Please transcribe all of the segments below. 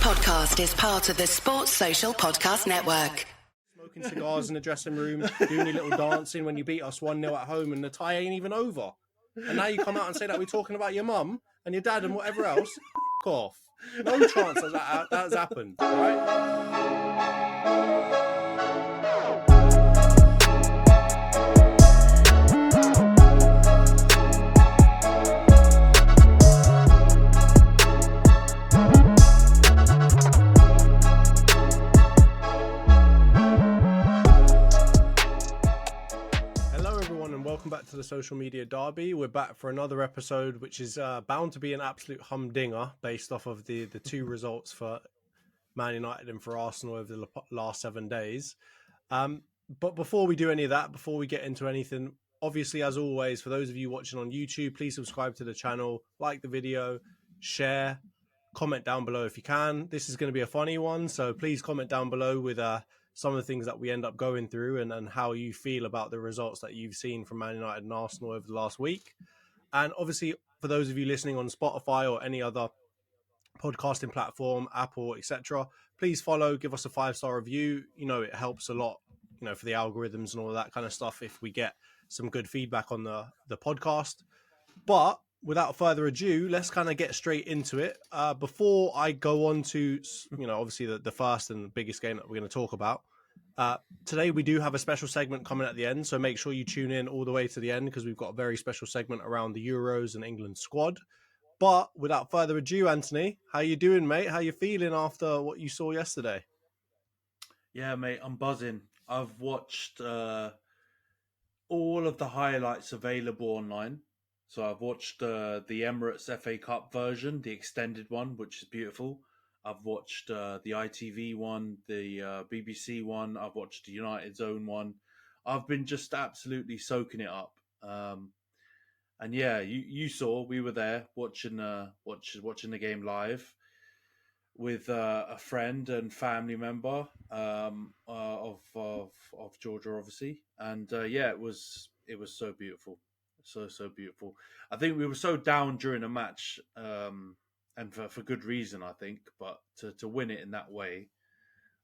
podcast is part of the Sports Social Podcast Network. Smoking cigars in the dressing room, doing your little dancing when you beat us 1-0 at home and the tie ain't even over. And now you come out and say that we're talking about your mum and your dad and whatever else. F*** off. No chance that has happened, right? Welcome back to the Social Media Derby. We're back for another episode, which is bound to be an absolute humdinger based off of the two results for Man United and for Arsenal over the last 7 days. But before we do any of that, before we get into anything, obviously, as always, for those of you watching on YouTube, please subscribe to the channel, like the video, share, comment down below if you can. This is going to be a funny one, so please comment down below with some of the things that we end up going through and how you feel about the results that you've seen from Man United and Arsenal over the last week. And obviously, for those of you listening on Spotify or any other podcasting platform, Apple, etc., please follow, give us a 5-star review. You know, it helps a lot, you know, for the algorithms and all of that kind of stuff if we get some good feedback on the podcast. But without further ado, let's kind of get straight into it. Before I go on to, you know, obviously the first and biggest game that we're going to talk about, today we do have a special segment coming at the end, so make sure you tune in all the way to the end because we've got a very special segment around the Euros and England squad. But without further ado, Anthony, how you doing, mate? How you feeling after what you saw yesterday? Yeah, mate, I'm buzzing. I've watched all of the highlights available online. So I've watched the Emirates FA Cup version, the extended one, which is beautiful. I've watched the ITV one, the BBC one. I've watched the United's own one. I've been just absolutely soaking it up. And yeah, you saw we were there watching the game live with a friend and family member of Georgia, obviously. And yeah, it was so beautiful. So beautiful. I think we were so down during the match, and for good reason, I think. But to win it in that way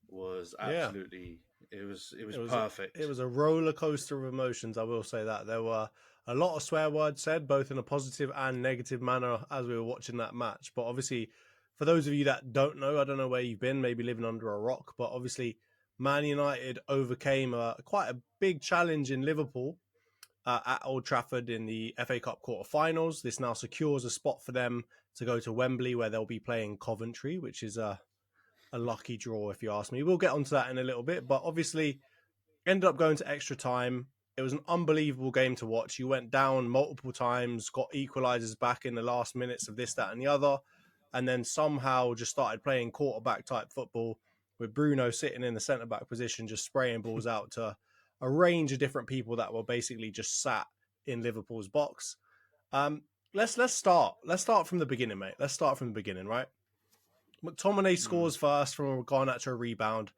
was absolutely it was perfect. It was a roller coaster of emotions. I will say that there were a lot of swear words said, both in a positive and negative manner, as we were watching that match. But obviously, for those of you that don't know, I don't know where you've been, maybe living under a rock. But obviously, Man United overcame quite a big challenge in Liverpool. At Old Trafford in the FA Cup quarterfinals. This now secures a spot for them to go to Wembley, where they'll be playing Coventry, which is a lucky draw, if you ask me. We'll get onto that in a little bit, but obviously ended up going to extra time. It was an unbelievable game to watch. You went down multiple times, got equalizers back in the last minutes of this, that, and the other, and then somehow just started playing quarterback-type football with Bruno sitting in the centre-back position, just spraying balls out to a range of different people that were basically just sat in Liverpool's box. Let's start. Let's start from the beginning, mate. Let's start from the beginning, right? McTominay scores first from a Garnacho rebound.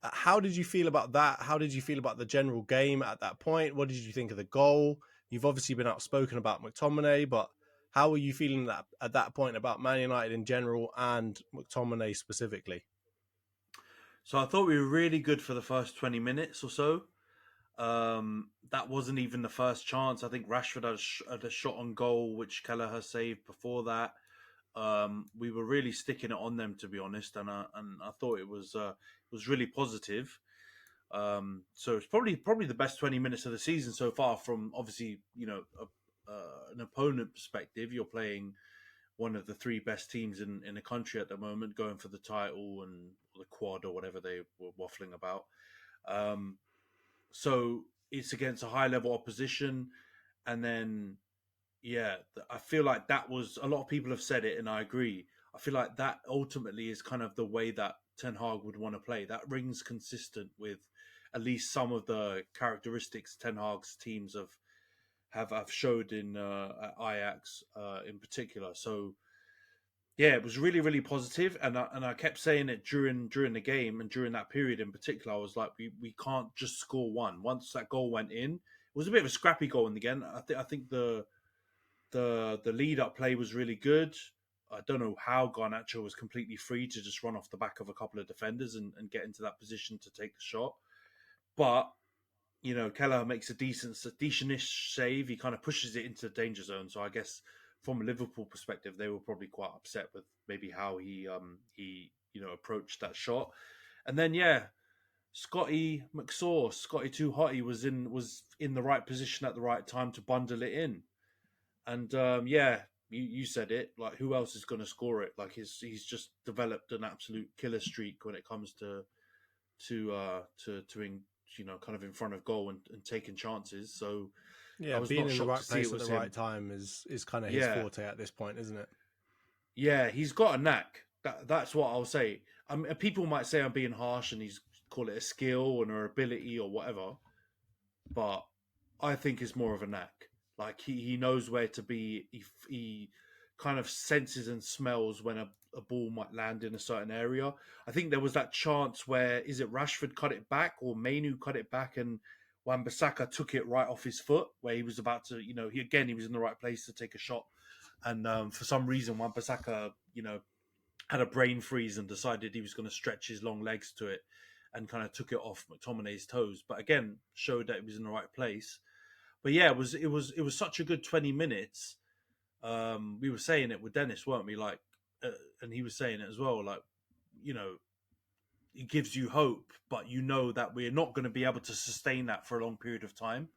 How did you feel about that? How did you feel about the general game at that point? What did you think of the goal? You've obviously been outspoken about McTominay, but how were you feeling at that point about Man United in general and McTominay specifically? So I thought we were really good for the first 20 minutes or so. That wasn't even the first chance. I think Rashford had a shot on goal, which Kelleher saved before that. We were really sticking it on them, to be honest, and I thought it was really positive. So it's probably the best 20 minutes of the season so far. From obviously, you know, an opponent perspective, you're playing one of the three best teams in the country at the moment, going for the title and the quad or whatever they were waffling about. So it's against a high-level opposition. And then, yeah, I feel like that was... A lot of people have said it, and I agree. I feel like that ultimately is kind of the way that Ten Hag would want to play. That rings consistent with at least some of the characteristics Ten Hag's teams have showed in at Ajax in particular. So, yeah, it was really, really positive, and I kept saying it during the game and during that period in particular. I was like, we can't just score one. Once that goal went in, it was a bit of a scrappy goal in the end. I think the lead up play was really good. I don't know how Garnacho was completely free to just run off the back of a couple of defenders and get into that position to take the shot. But, Kelleher makes a decentish save. He kind of pushes it into the danger zone. So I guess from a Liverpool perspective, they were probably quite upset with maybe how he approached that shot. And then, Scotty Too Hotty was in the right position at the right time to bundle it in. And you said it. Like, who else is going to score it? Like, he's just developed an absolute killer streak when it comes to kind of in front of goal and taking chances. So I Yeah, was being not in the shocked right to see place it at the was right him. time is kind of his forte at this point, isn't it? Yeah, he's got a knack. That's what I'll say. People might say I'm being harsh and he's call it a skill and or ability or whatever, but I think it's more of a knack. Like he knows where to be. He kind of senses and smells when a ball might land in a certain area. I think there was that chance where is it Rashford cut it back or Mainu cut it back and Wan-Bissaka took it right off his foot where he was about to, he was in the right place to take a shot. And for some reason, Wan-Bissaka, had a brain freeze and decided he was going to stretch his long legs to it and kind of took it off McTominay's toes. But again, showed that he was in the right place. But yeah, it was such a good 20 minutes. We were saying it with Dennis, weren't we? Like, and he was saying it as well. Like, it gives you hope, but that we're not going to be able to sustain that for a long period of time.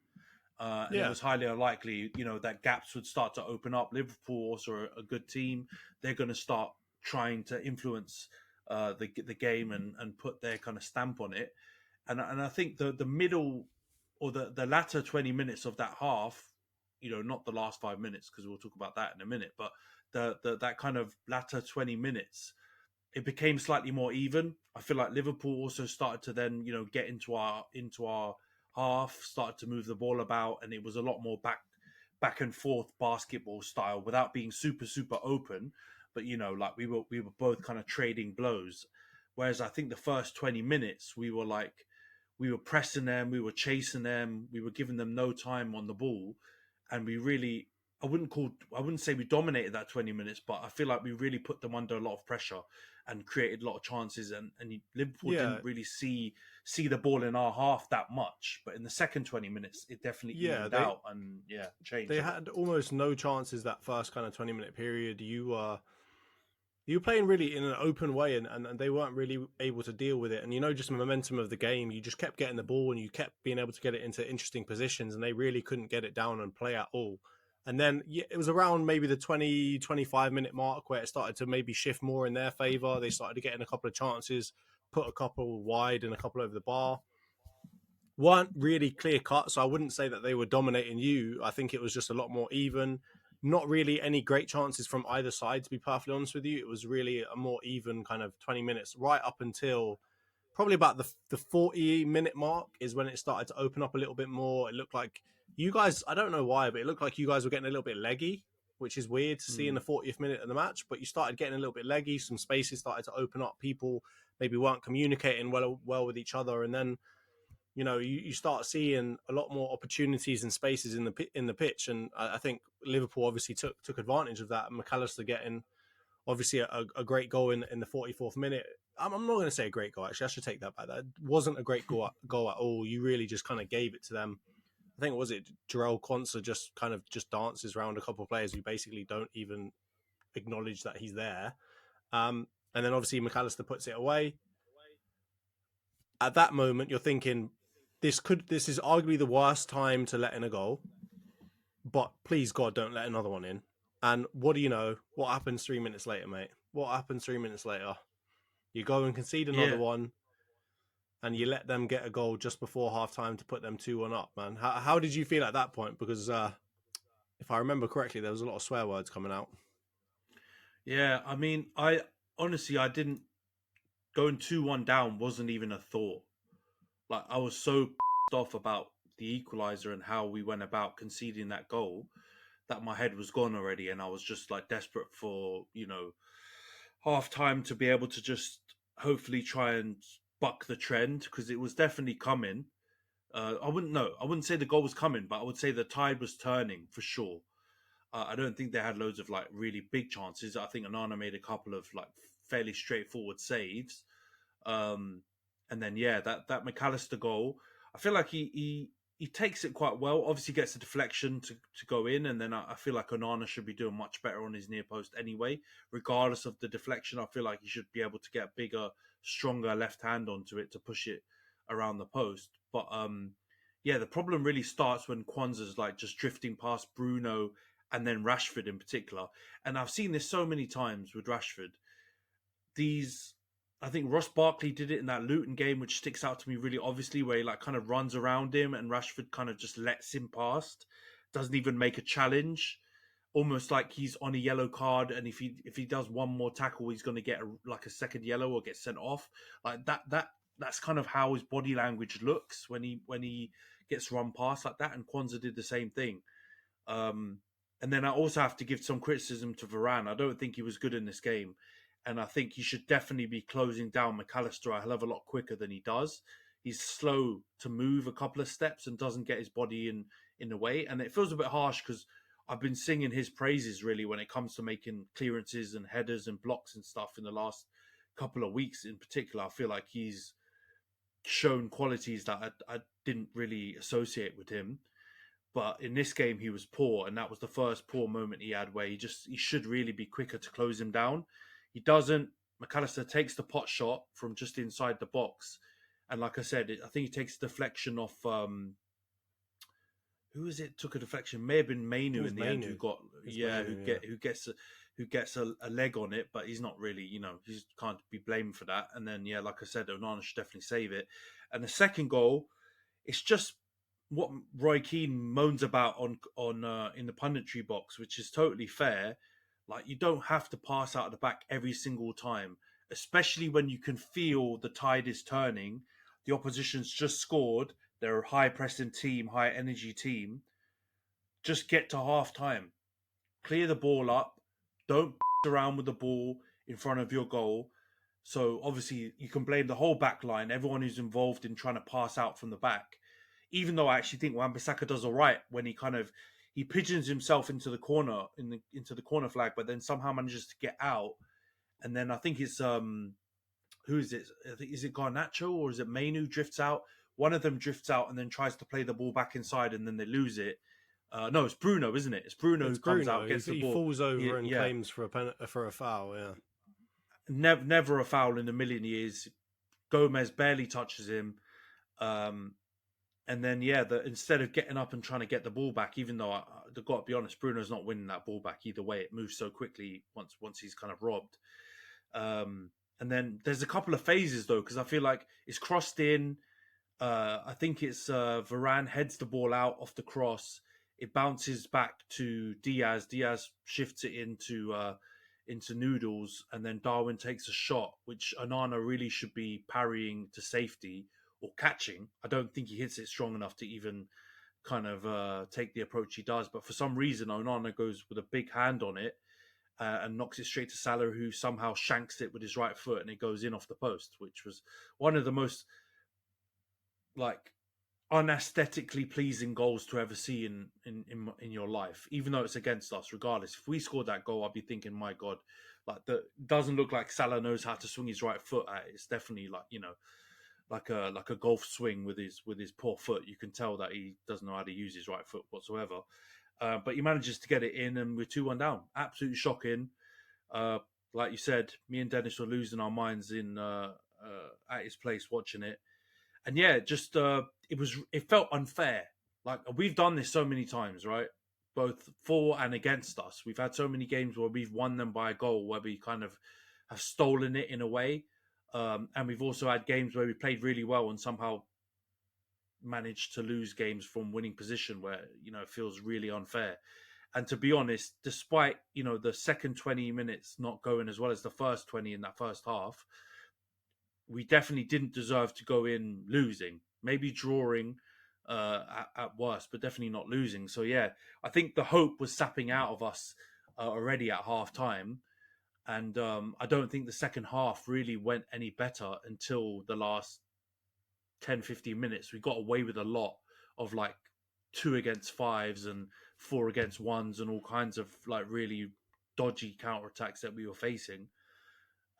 And it was highly unlikely, that gaps would start to open up. Liverpool also are a good team. They're going to start trying to influence the game and put their kind of stamp on it. And I think the middle or the latter 20 minutes of that half, not the last 5 minutes because we'll talk about that in a minute, but that kind of latter 20 minutes, it became slightly more even. I feel like Liverpool also started to then, get into our half, started to move the ball about, and it was a lot more back and forth basketball style without being super open. But like we were both kind of trading blows. Whereas I think the first 20 minutes we were pressing them, we were chasing them, we were giving them no time on the ball, and we really I wouldn't say we dominated that 20 minutes, but I feel like we really put them under a lot of pressure and created a lot of chances. And Liverpool didn't really see the ball in our half that much. But in the second 20 minutes, it definitely evened out and changed. They had almost no chances that first kind of 20-minute period. You were playing really in an open way and they weren't really able to deal with it. And, just the momentum of the game, you just kept getting the ball and you kept being able to get it into interesting positions and they really couldn't get it down and play at all. And then it was around maybe the 20, 25-minute mark where it started to maybe shift more in their favour. They started getting a couple of chances, put a couple wide and a couple over the bar. Weren't really clear cut, so I wouldn't say that they were dominating you. I think it was just a lot more even. Not really any great chances from either side, to be perfectly honest with you. It was really a more even kind of 20 minutes, right up until probably about the 40-minute mark is when it started to open up a little bit more. It looked like you guys, I don't know why, but it looked like you guys were getting a little bit leggy, which is weird to see in the 40th minute of the match. But you started getting a little bit leggy. Some spaces started to open up. People maybe weren't communicating well with each other. And then, you start seeing a lot more opportunities and spaces in the pitch. And I think Liverpool obviously took advantage of that. And McAllister getting obviously a great goal in the 44th minute. I'm not going to say a great goal, actually. I should take that back. That wasn't a great goal at all. You really just kind of gave it to them. I think, Jarell Quansah just kind of just dances around a couple of players who basically don't even acknowledge that he's there. And then obviously McAllister puts it away. At that moment, you're thinking, this is arguably the worst time to let in a goal, but please God, don't let another one in. And what do you know? What happens 3 minutes later, mate? What happens 3 minutes later? You go and concede another one, and you let them get a goal just before halftime to put them 2-1 up, man. How did you feel at that point? Because if I remember correctly, there was a lot of swear words coming out. Yeah, I mean, I didn't going 2-1 down wasn't even a thought. Like, I was so pissed off about the equaliser and how we went about conceding that goal that my head was gone already, and I was just like desperate for half time to be able to just hopefully try and buck the trend because it was definitely coming. I wouldn't say the goal was coming, but I would say the tide was turning for sure. I don't think they had loads of like really big chances. I think Onana made a couple of like fairly straightforward saves. And then that McAllister goal, I feel like he takes it quite well. Obviously gets a deflection to go in, and then I feel like Onana should be doing much better on his near post anyway. Regardless of the deflection, I feel like he should be able to get a bigger, stronger left hand onto it to push it around the post. But the problem really starts when Kwanzaa's like just drifting past Bruno and then Rashford in particular. And I've seen this so many times with Rashford. I think Ross Barkley did it in that Luton game, which sticks out to me really obviously, where he like kind of runs around him and Rashford kind of just lets him past, doesn't even make a challenge, almost like he's on a yellow card, and if he does one more tackle, he's going to get a second yellow or get sent off. Like that's kind of how his body language looks when he gets run past like that. And Kwanzaa did the same thing. And then I also have to give some criticism to Varane. I don't think he was good in this game. And I think he should definitely be closing down McAllister a hell of a lot quicker than he does. He's slow to move a couple of steps and doesn't get his body in the way. And it feels a bit harsh because I've been singing his praises really when it comes to making clearances and headers and blocks and stuff in the last couple of weeks in particular. I feel like he's shown qualities that I didn't really associate with him. But in this game, he was poor, and that was the first poor moment he had where he should really be quicker to close him down. He doesn't. McAllister takes the pot shot from just inside the box. And like I said, I think he takes a deflection off... who is it? Took a deflection. May have been Mainu in the end who got... Who gets a leg on it, but he's not really, he just can't be blamed for that. And then, like I said, Onana should definitely save it. And the second goal, it's just what Roy Keane moans about on in the punditry box, which is totally fair. Like, you don't have to pass out of the back every single time, especially when you can feel the tide is turning. The opposition's just scored. They're a high-pressing team, high-energy team. Just get to half-time. Clear the ball up. Don't around with the ball in front of your goal. So, obviously, you can blame the whole back line, everyone who's involved in trying to pass out from the back. Even though I actually think Wan-Bissaka does all right when he pigeons himself into the corner, into the corner flag, but then somehow manages to get out. And then I think it's who is it? Is it Garnacho or is it Mainu drifts out? One of them drifts out and then tries to play the ball back inside, and then they lose it. No, it's Bruno, isn't it? It's Bruno who comes out, gets the ball. He falls over and claims for a foul. Yeah, never a foul in a million years. Gomez barely touches him. And then, instead of getting up and trying to get the ball back, even though I've got to be honest, Bruno's not winning that ball back either way. It moves so quickly once he's kind of robbed. And then there's a couple of phases, though, because I feel like it's crossed in. I think it's Varane heads the ball out off the cross. It bounces back to Diaz. Diaz shifts it into Noodles, and then Darwin takes a shot, which Onana really should be parrying to safety or catching. I don't think he hits it strong enough to even kind of take the approach he does. But for some reason, Onana goes with a big hand on it and knocks it straight to Salah, who somehow shanks it with his right foot, and it goes in off the post, which was one of the most like unaesthetically pleasing goals to ever see in your life, even though it's against us. Regardless, if we scored that goal, I'd be thinking, my God, like that doesn't look like Salah knows how to swing his right foot at it. It's definitely like a golf swing with his poor foot. You can tell that he doesn't know how to use his right foot whatsoever. But he manages to get it in, and we're 2-1 down. Absolutely shocking. Like you said, me and Dennis were losing our minds at his place watching it. And it felt unfair. Like, we've done this so many times, right? Both for and against us. We've had so many games where we've won them by a goal, where we kind of have stolen it in a way. And we've also had games where we played really well and somehow managed to lose games from winning position, where, it feels really unfair. And to be honest, despite, the second 20 minutes not going as well as the first 20 in that first half, we definitely didn't deserve to go in losing. Maybe drawing at worst, but definitely not losing. So, I think the hope was sapping out of us already at half-time. And I don't think the second half really went any better until the last 10, 15 minutes. We got away with a lot of 2 against 5s and 4-against-1s and all kinds of like really dodgy counterattacks that we were facing.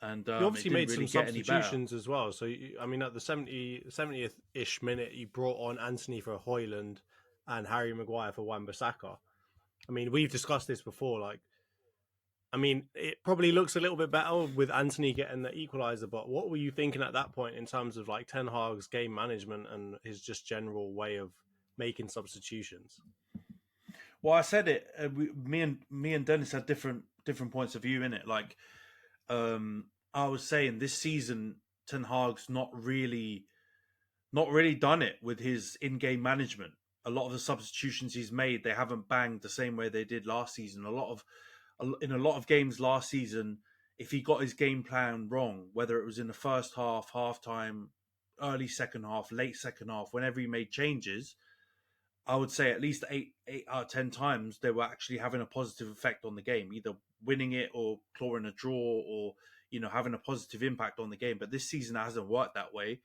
And You it obviously didn't made really some get any better. substitutions as well. So, I mean, at the 70th-ish minute, you brought on Antony for Højlund and Harry Maguire for Wan-Bissaka. I mean, we've discussed this before. Like, I mean, it probably looks a little bit better with Antony getting the equaliser, but what were you thinking at that point in terms of like Ten Hag's game management and his just general way of making substitutions? Well, I said it. Me and Dennis had different points of view in it. Like, I was saying this season, Ten Hag's not really done it with his in-game management. A lot of the substitutions he's made, they haven't banged the same way they did last season. In a lot of games last season, if he got his game plan wrong, whether it was in the first half, halftime, early second half, late second half, whenever he made changes, I would say at least 8 out of 10 times they were actually having a positive effect on the game, either winning it or clawing a draw or, having a positive impact on the game. But this season it hasn't worked that way.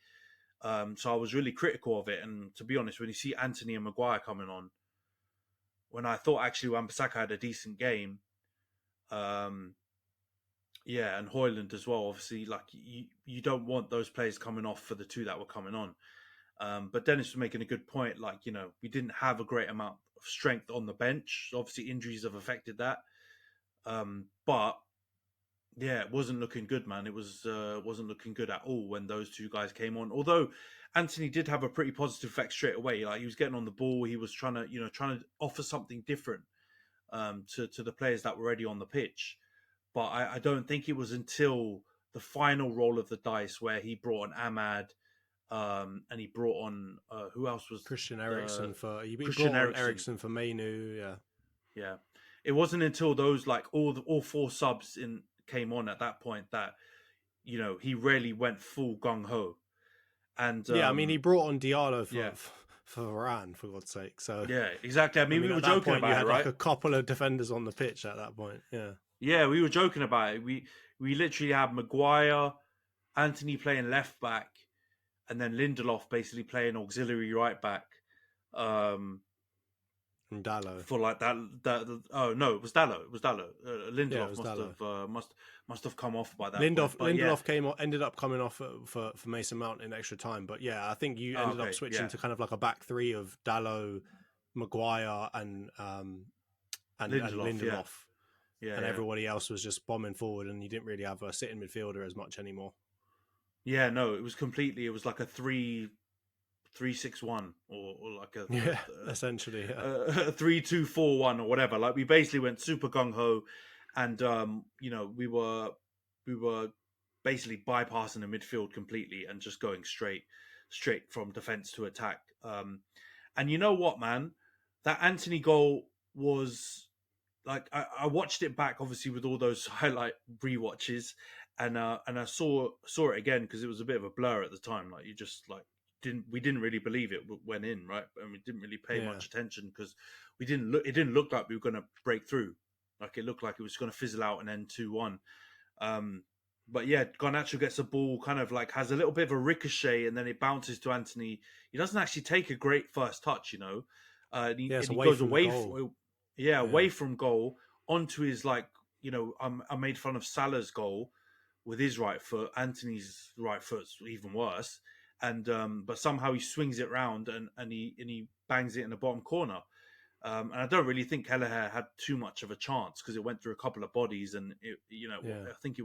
So I was really critical of it. And to be honest, when you see Antony and Maguire coming on, when I thought actually Wan-Bissaka had a decent game, and Højlund as well, obviously, like you don't want those players coming off for the two that were coming on. But Dennis was making a good point. Like, we didn't have a great amount of strength on the bench. Obviously, injuries have affected that. But yeah, it wasn't looking good, man. It wasn't looking good at all when those two guys came on. Although Antony did have a pretty positive effect straight away. Like, he was getting on the ball. He was trying to offer something different to the players that were already on the pitch. But I don't think it was until the final roll of the dice where he brought on Ahmad. And he brought on who else was Christian Eriksen Eriksen for Mainu, yeah. It wasn't until those like all four subs came on at that point that he really went full gung ho. And I mean, he brought on Diallo for Varane, for God's sake. So yeah, exactly. I mean we were joking about you had it, right? Like a couple of defenders on the pitch at that point. Yeah, we were joking about it. We literally had Maguire, Antony playing left back, and then Lindelof basically playing auxiliary right back. And Dallo for like that. Oh no, it was Dallo. Lindelof must have come off by that. Lindelof ended up coming off for Mason Mount in extra time. But yeah, I think you ended up switching to kind of like a back three of Dallo, Maguire, and Lindelof. And everybody else was just bombing forward, and you didn't really have a sitting midfielder as much anymore. Yeah, no, it was like a 3-6-1 or like essentially a 3-2-4-1 or whatever. Like, we basically went super gung ho, and we were basically bypassing the midfield completely and just going straight from defense to attack. And you know what, man, that Antony goal was like, I watched it back obviously with all those highlight rewatches, and I saw it again because it was a bit of a blur at the time. Like, you just like we didn't really believe it went in, right? And we didn't really pay much attention because it didn't look like we were going to break through. Like, it looked like it was going to fizzle out and end 2-1. But yeah, Garnacho gets a ball, kind of like has a little bit of a ricochet, and then it bounces to Antony. He doesn't actually take a great first touch, and he goes away from goal onto his, like, I made fun of Salah's goal with his right foot. Antony's right foot's even worse, and but somehow he swings it round and he bangs it in the bottom corner. And I don't really think Kelleher had too much of a chance because it went through a couple of bodies, and I think it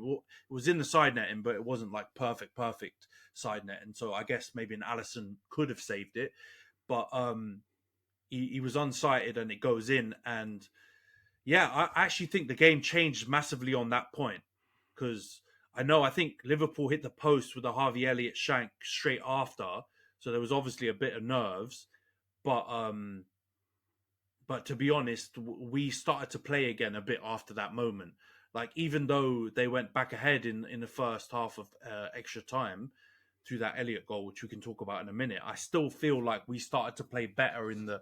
was in the side netting, but it wasn't like perfect side netting. So I guess maybe an Alisson could have saved it, but he was unsighted and it goes in. And yeah, I actually think the game changed massively on that point, because I think Liverpool hit the post with a Harvey Elliott shank straight after, so there was obviously a bit of nerves, but to be honest, we started to play again a bit after that moment. Like, even though they went back ahead in the first half of extra time through that Elliott goal, which we can talk about in a minute, I still feel like we started to play better in the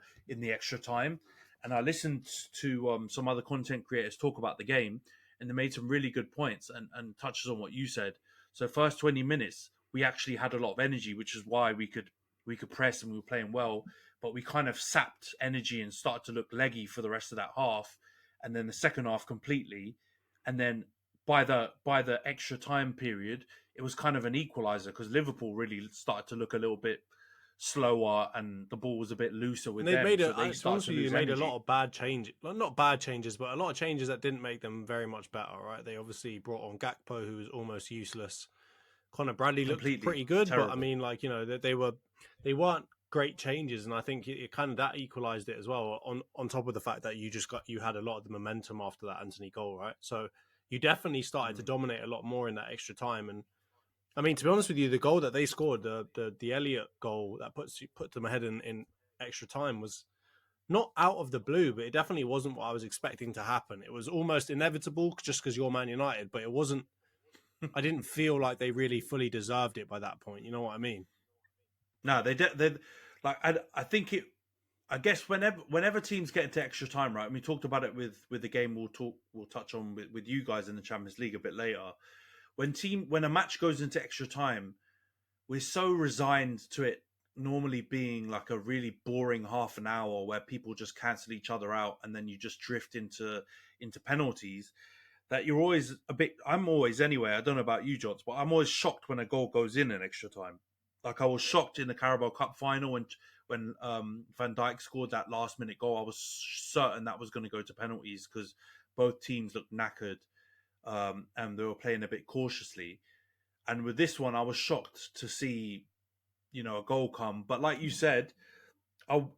extra time. And I listened to some other content creators talk about the game, and they made some really good points and touches on what you said. So first 20 minutes, we actually had a lot of energy, which is why we could we could press and we were playing well, but we kind of sapped energy and started to look leggy for the rest of that half, and then the second half completely, and then by the extra time period, it was kind of an equalizer because Liverpool really started to look a little bit slower and the ball was a bit looser with And they them, made so they started to lose made a energy. lot of bad changes. Well, not bad changes, but a lot of changes that didn't make them very much better, right? They obviously brought on Gakpo, who was almost useless. Connor Bradley looked Completely pretty good, terrible. but I mean, like, you know, they weren't great changes, and I think it kind of that equalized it as well. On top of the fact that you had a lot of the momentum after that Antony goal, right? So you definitely started to dominate a lot more in that extra time. And I mean, to be honest with you, the goal that they scored, the Elliott goal that put them ahead in extra time, was not out of the blue, but it definitely wasn't what I was expecting to happen. It was almost inevitable just because you're Man United, but it wasn't. I didn't feel like they really fully deserved it by that point. You know what I mean? No, they like I think it. I guess whenever teams get into extra time, right? And we talked about it with the game we'll touch on with you guys in the Champions League a bit later. When a match goes into extra time, we're so resigned to it normally being like a really boring half an hour where people just cancel each other out and then you just drift into penalties, that you're always a bit. I'm always, anyway, I don't know about you, Jots, but I'm always shocked when a goal goes in extra time. Like I was shocked in the Carabao Cup final when Van Dijk scored that last minute goal. I was certain that was going to go to penalties because both teams looked knackered, and they were playing a bit cautiously. And with this one, I was shocked to see, a goal come. But like you said,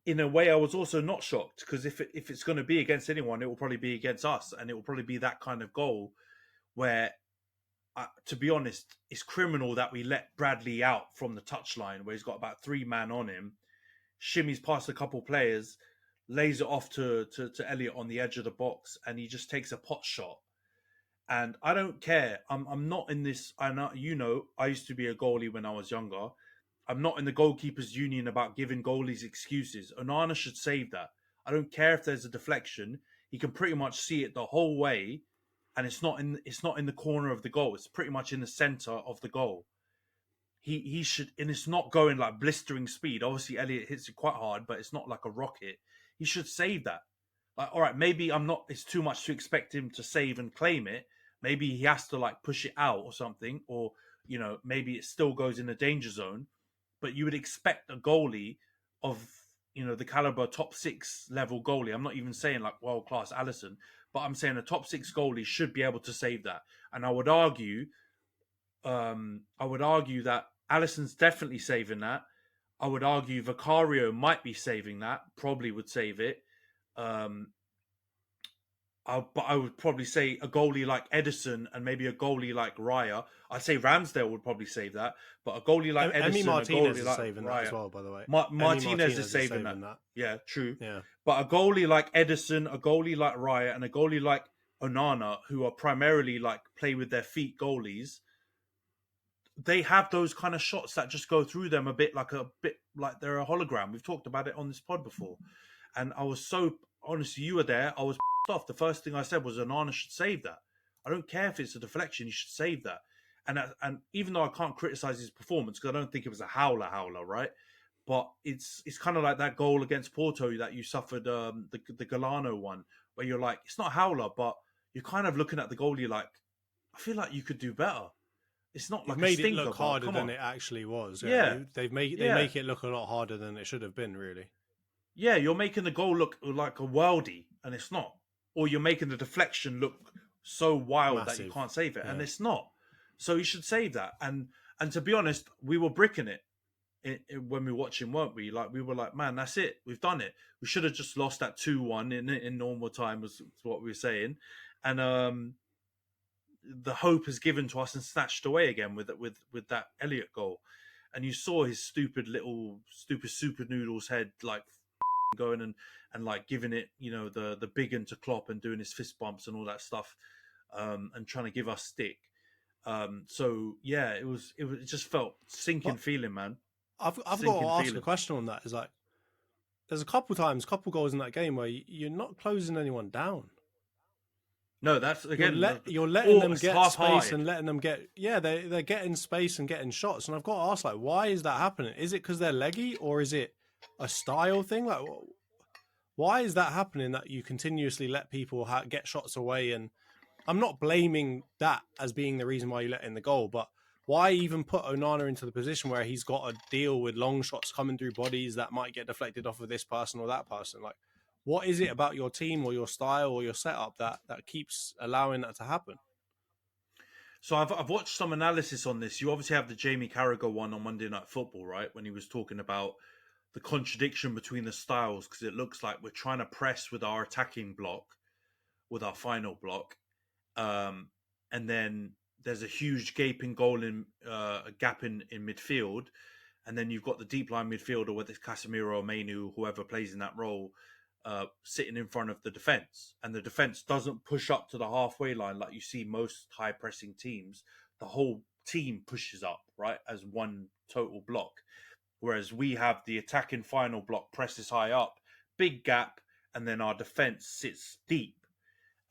in a way, I was also not shocked because if it's going to be against anyone, it will probably be against us, and it will probably be that kind of goal where, to be honest, it's criminal that we let Bradley out from the touchline where he's got about 3 men on him, shimmies past a couple players, lays it off to Elliott on the edge of the box, and he just takes a pot shot. And I don't care. I'm not in this. I know. I used to be a goalie when I was younger. I'm not in the goalkeepers union about giving goalies excuses. Onana should save that. I don't care if there's a deflection. He can pretty much see it the whole way, and it's not in the corner of the goal. It's pretty much in the center of the goal. He should, and it's not going like blistering speed. Obviously, Elliott hits it quite hard, but it's not like a rocket. He should save that. Like, all right, maybe it's too much to expect him to save and claim it. Maybe he has to like push it out or something, or maybe it still goes in the danger zone. But you would expect a goalie of the caliber top 6 level goalie. I'm not even saying like world class Alisson, but I'm saying a top 6 goalie should be able to save that. And I would argue that Alisson's definitely saving that. I would argue Vicario might be saving that. Probably would save it. But I would probably say a goalie like Edison and maybe a goalie like Raya. I'd say Ramsdale would probably save that, but a goalie like Edison, Martinez a goalie is like saving Raya, that as well, by the way. Martinez is saving that. Yeah, true. Yeah, but a goalie like Edison, a goalie like Raya, and a goalie like Onana, who are primarily like play with their feet goalies, they have those kind of shots that just go through them a bit like they're a hologram. We've talked about it on this pod before, and I was so honestly, you were there. I was off. The first thing I said was Onana should save that. I don't care if it's a deflection; he should save that. And even though I can't criticize his performance because I don't think it was a howler, right? But it's kind of like that goal against Porto that you suffered, the Galano one, where you're like, it's not a howler, but you're kind of looking at the goalie like, I feel like you could do better. It's not like a stinker, made it look harder than it actually was. Yeah. They make it look a lot harder than it should have been, really. Yeah, you're making the goal look like a worldie, and it's not. Or you're making the deflection look so wild that you can't save it, and it's not. So you should save that. And to be honest, we were bricking it when we were watching, weren't we? Like we were like, man, that's it. We've done it. We should have just lost that 2-1 in normal time, was what we were saying. And the hope is given to us and snatched away again with that Elliott goal. And you saw his stupid super noodles head like going and like giving it, the big one to Klopp and doing his fist bumps and all that stuff, and trying to give us stick. So yeah, it just felt sinking feeling, man. I've got to ask a question on that. Is like, there's a couple goals in that game where you're not closing anyone down. No, that's again. You're letting them it's get space half-hearted. and letting them get they're getting space and getting shots, and I've got to ask, like, why is that happening? Is it because they're leggy, or is it a style thing? Like, why is that happening that you continuously let people get shots away? And I'm not blaming that as being the reason why you let in the goal, but why even put Onana into the position where he's got to deal with long shots coming through bodies that might get deflected off of this person or that person? Like, what is it about your team or your style or your setup that keeps allowing that to happen? So I've watched some analysis on this. You obviously have the Jamie Carragher one on Monday Night Football, right? When he was talking about the contradiction between the styles, because it looks like we're trying to press with our attacking block, with our final block, and then there's a huge gaping goal in a gap in midfield, and then you've got the deep line midfielder, whether it's Casemiro or Mainu, whoever plays in that role, sitting in front of the defense, and the defense doesn't push up to the halfway line like you see most high pressing teams. The whole team pushes up, right, as one total block, whereas we have the attacking final block presses high up, big gap, and then our defense sits deep.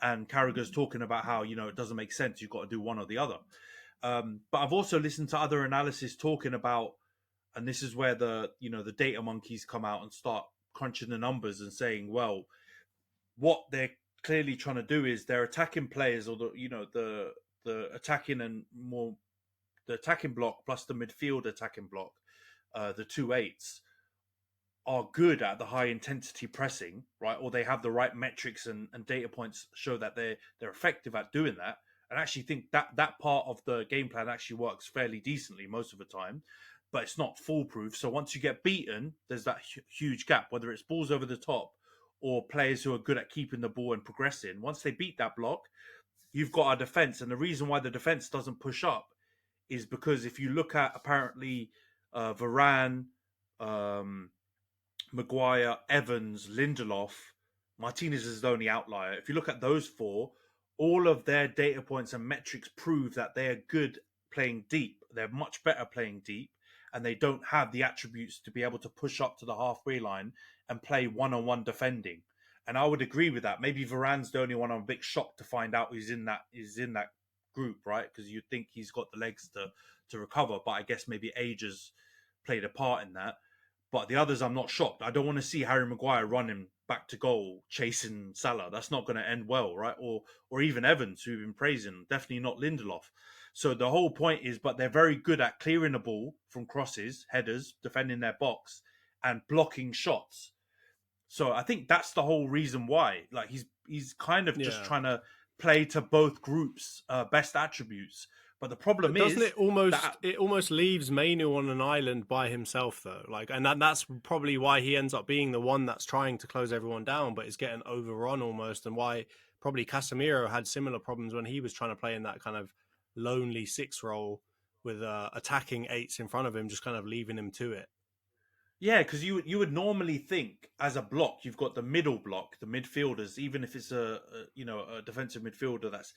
And Carragher's talking about how, it doesn't make sense. You've got to do one or the other. But I've also listened to other analysis talking about, and this is where the data monkeys come out and start crunching the numbers and saying, well, what they're clearly trying to do is their attacking players, or the attacking and more the attacking block plus the midfield attacking block, the 2-8s, are good at the high intensity pressing, right? Or they have the right metrics and data points show that they're effective at doing that. And I actually think that part of the game plan actually works fairly decently most of the time, but it's not foolproof. So once you get beaten, there's that huge gap, whether it's balls over the top or players who are good at keeping the ball and progressing. Once they beat that block, you've got our defense. And the reason why the defense doesn't push up is because if you look at apparently Varane, Maguire, Evans, Lindelof, Martinez is the only outlier. If you look at those four, all of their data points and metrics prove that they are good playing deep. They're much better playing deep, and they don't have the attributes to be able to push up to the halfway line and play one-on-one defending. And I would agree with that. Maybe Varane's the only one I'm a bit shocked to find out is in that group, right? Because you'd think he's got the legs to recover, but I guess maybe age has played a part in that. But the others, I'm not shocked. I don't want to see Harry Maguire running back to goal, chasing Salah. That's not going to end well, right? Or even Evans, who we've been praising. Definitely not Lindelof. So the whole point is, but they're very good at clearing the ball from crosses, headers, defending their box, and blocking shots. So I think that's the whole reason why. Like he's kind of just trying to play to both groups' best attributes. But the problem doesn't is, it almost leaves Mainu on an island by himself though? Like, and that's probably why he ends up being the one that's trying to close everyone down, but is getting overrun almost, and why probably Casemiro had similar problems when he was trying to play in that kind of lonely 6 role with attacking 8s in front of him, just kind of leaving him to it. Yeah, because you would normally think as a block, you've got the middle block, the midfielders, even if it's a defensive midfielder that's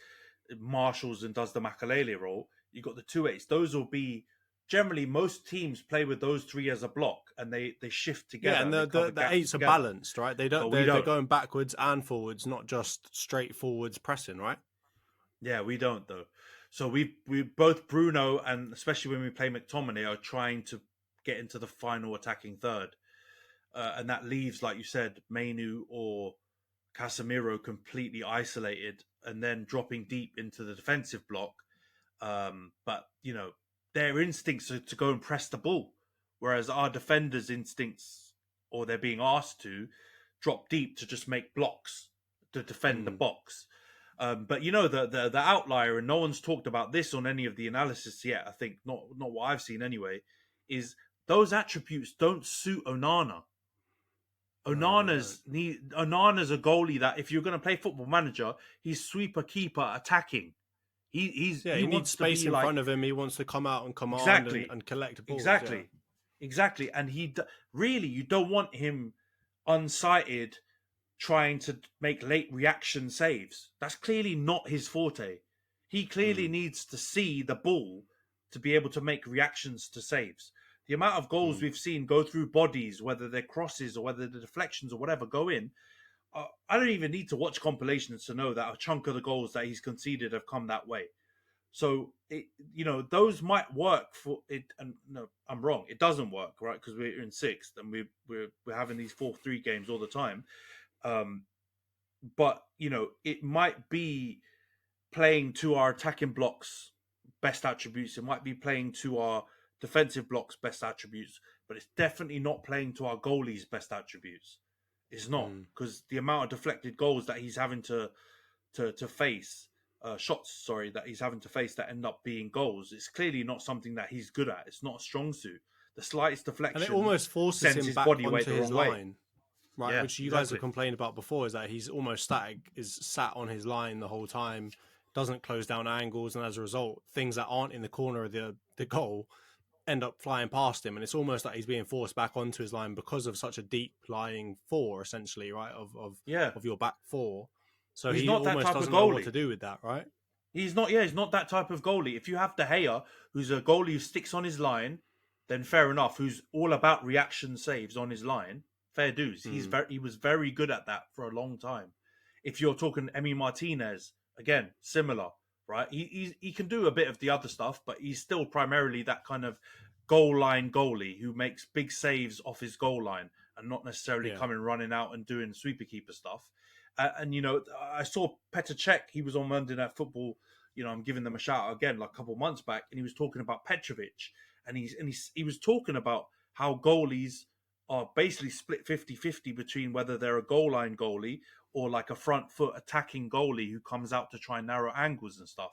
marshals and does the Makalele role, you've got the 2-8s. Those will be generally, most teams play with those 3 as a block, and they shift together. Yeah, and the 8s are balanced, right? They're going backwards and forwards, not just straight forwards pressing, right? Yeah, we don't though. So we both Bruno and especially when we play McTominay are trying to get into the final attacking third, and that leaves, like you said, Mainu or Casemiro completely isolated and then dropping deep into the defensive block. But their instincts are to go and press the ball, whereas our defenders' instincts, or they're being asked to, drop deep to just make blocks to defend the box. But the outlier, and no one's talked about this on any of the analysis yet, I think, not what I've seen anyway, is those attributes don't suit Onana. Onana's a goalie that if you're going to play Football Manager, he's sweeper, keeper, attacking. He needs space in front of him. He wants to come out and command and collect balls. Exactly. And you don't want him unsighted trying to make late reaction saves. That's clearly not his forte. He clearly needs to see the ball to be able to make reactions to saves. The amount of goals we've seen go through bodies, whether they're crosses or whether the deflections or whatever go in, I don't even need to watch compilations to know that a chunk of the goals that he's conceded have come that way. So those might work for it. And no, I'm wrong. It doesn't work, right? Because we're in sixth and we're having these 4-3 games all the time. But it might be playing to our attacking blocks best attributes. It might be playing to our defensive blocks best attributes, but it's definitely not playing to our goalies best attributes. It's not, because the amount of deflected goals that he's having to face, shots, sorry, that he's having to face that end up being goals, it's clearly not something that he's good at. It's not a strong suit. The slightest deflection, and it almost forces him back onto his line, right? Yeah, which you guys have complained about before, is that he's almost static, is sat on his line the whole time, doesn't close down angles, and as a result, things that aren't in the corner of the goal end up flying past him, and it's almost like he's being forced back onto his line because of such a deep lying four, essentially, right? Of your back four. So he almost doesn't know what to do with that, right? He's not that type of goalie. If you have De Gea, who's a goalie who sticks on his line, then fair enough. Who's all about reaction saves on his line, fair dues. He was very good at that for a long time. If you're talking Emi Martinez, again, similar, right? He can do a bit of the other stuff, but he's still primarily that kind of goal line goalie who makes big saves off his goal line and not necessarily coming running out and doing sweeper keeper stuff. And I saw Petr Cech. He was on Monday Night Football. I'm giving them a shout out again, like a couple of months back, and he was talking about Petrovic, and he was talking about how goalies are basically split 50-50 between whether they're a goal line goalie or like a front foot attacking goalie who comes out to try and narrow angles and stuff.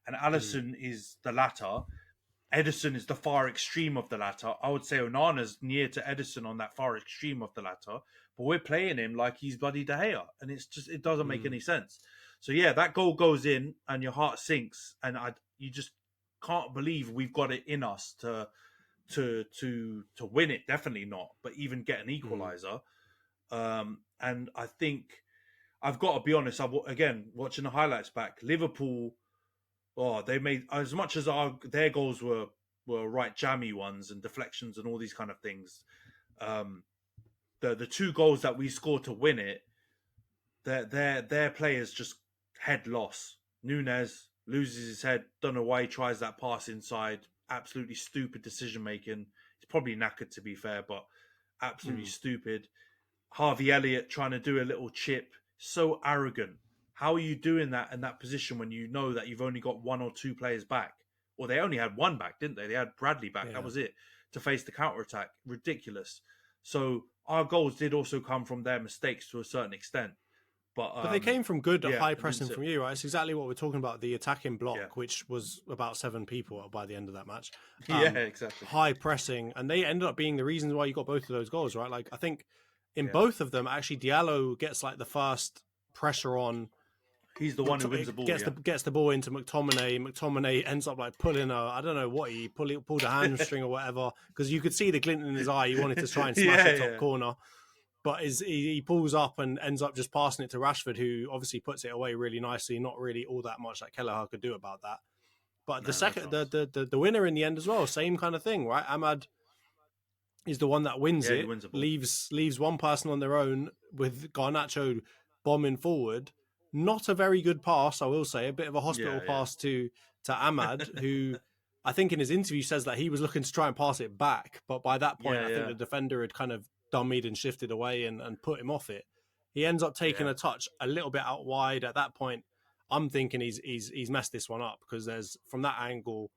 And Alisson is the latter. Ederson is the far extreme of the latter. I would say Onana's near to Ederson on that far extreme of the latter, but we're playing him like he's bloody De Gea, and it doesn't make any sense. So yeah, that goal goes in, and your heart sinks, and you just can't believe we've got it in us to win it. Definitely not, but even get an equaliser. And I think I've got to be honest. Again, watching the highlights back, Liverpool. Oh, they made as much as their goals were right jammy ones and deflections and all these kind of things. The two goals that we scored to win it, their players just head loss. Nunes loses his head. Don't know why he tries that pass inside. Absolutely stupid decision making. He's probably knackered, to be fair, but absolutely stupid. Harvey Elliott trying to do a little chip. So arrogant. How are you doing that in that position when you know that you've only got one or two players back? Or they only had one back, didn't they? They had Bradley back. Yeah. That was it, to face the counter-attack. Ridiculous. So our goals did also come from their mistakes to a certain extent. But they came from good high pressing from you, right? It's exactly what we're talking about, the attacking block, which was about 7 people by the end of that match. Yeah, exactly. High pressing. And they ended up being the reasons why you got both of those goals, right? Like, I think in both of them, actually, Diallo gets like the first pressure on. He's the one who wins the ball. Gets the ball into McTominay. McTominay ends up like pulling I don't know what he pulled a hamstring or whatever, because you could see the glint in his eye. He wanted to try and smash the top corner, but he pulls up and ends up just passing it to Rashford, who obviously puts it away really nicely. Not really all that much that Kelleher could do about that. But the winner in the end as well, same kind of thing, right? Ahmad is the one that wins it. Leaves one person on their own with Garnacho bombing forward. Not a very good pass, I will say. A bit of a hospital pass to Ahmad, who I think in his interview says that he was looking to try and pass it back. But by that point, I think the defender had kind of dummied and shifted away and put him off it. He ends up taking a touch a little bit out wide. At that point, I'm thinking he's messed this one up, because there's, from that angle,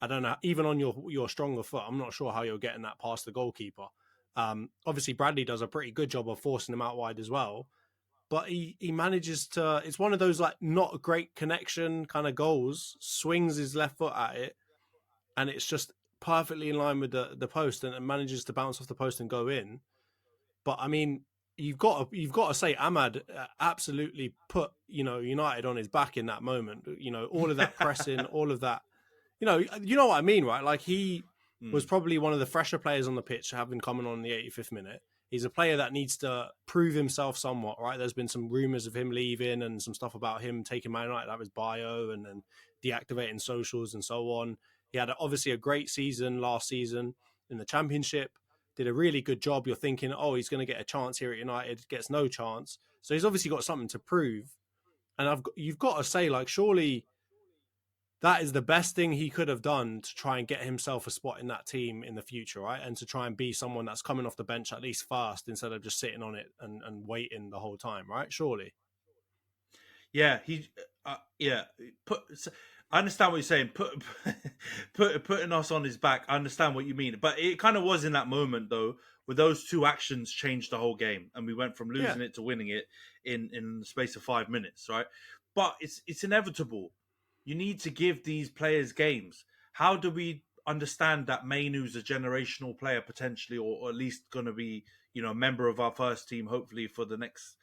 I don't know, even on your stronger foot, I'm not sure how you're getting that past the goalkeeper. Obviously, Bradley does a pretty good job of forcing him out wide as well. But he manages to, it's one of those like not a great connection kind of goals, swings his left foot at it, and it's just perfectly in line with the post, and it manages to bounce off the post and go in. But I mean, you've got to say Ahmad absolutely put, United on his back in that moment. All of that pressing, all of that, you know what I mean, right? Like he was probably one of the fresher players on the pitch, having come on the 85th minute. He's a player that needs to prove himself somewhat, right? There's been some rumours of him leaving and some stuff about him taking Man United out of his bio and then deactivating socials and so on. He had obviously a great season last season in the Championship, did a really good job. You're thinking, oh, he's going to get a chance here at United, gets no chance. So he's obviously got something to prove. And you've got to say, like, surely that is the best thing he could have done to try and get himself a spot in that team in the future, right? And to try and be someone that's coming off the bench at least fast instead of just sitting on it and waiting the whole time, right? Surely. Yeah, I understand what you're saying. Putting us on his back. I understand what you mean, but it kind of was in that moment though, where those two actions changed the whole game, and we went from losing it to winning it in the space of 5 minutes, right? But it's inevitable. You need to give these players games. How do we understand that Mainu's a generational player potentially, or at least going to be, a member of our first team, hopefully for the next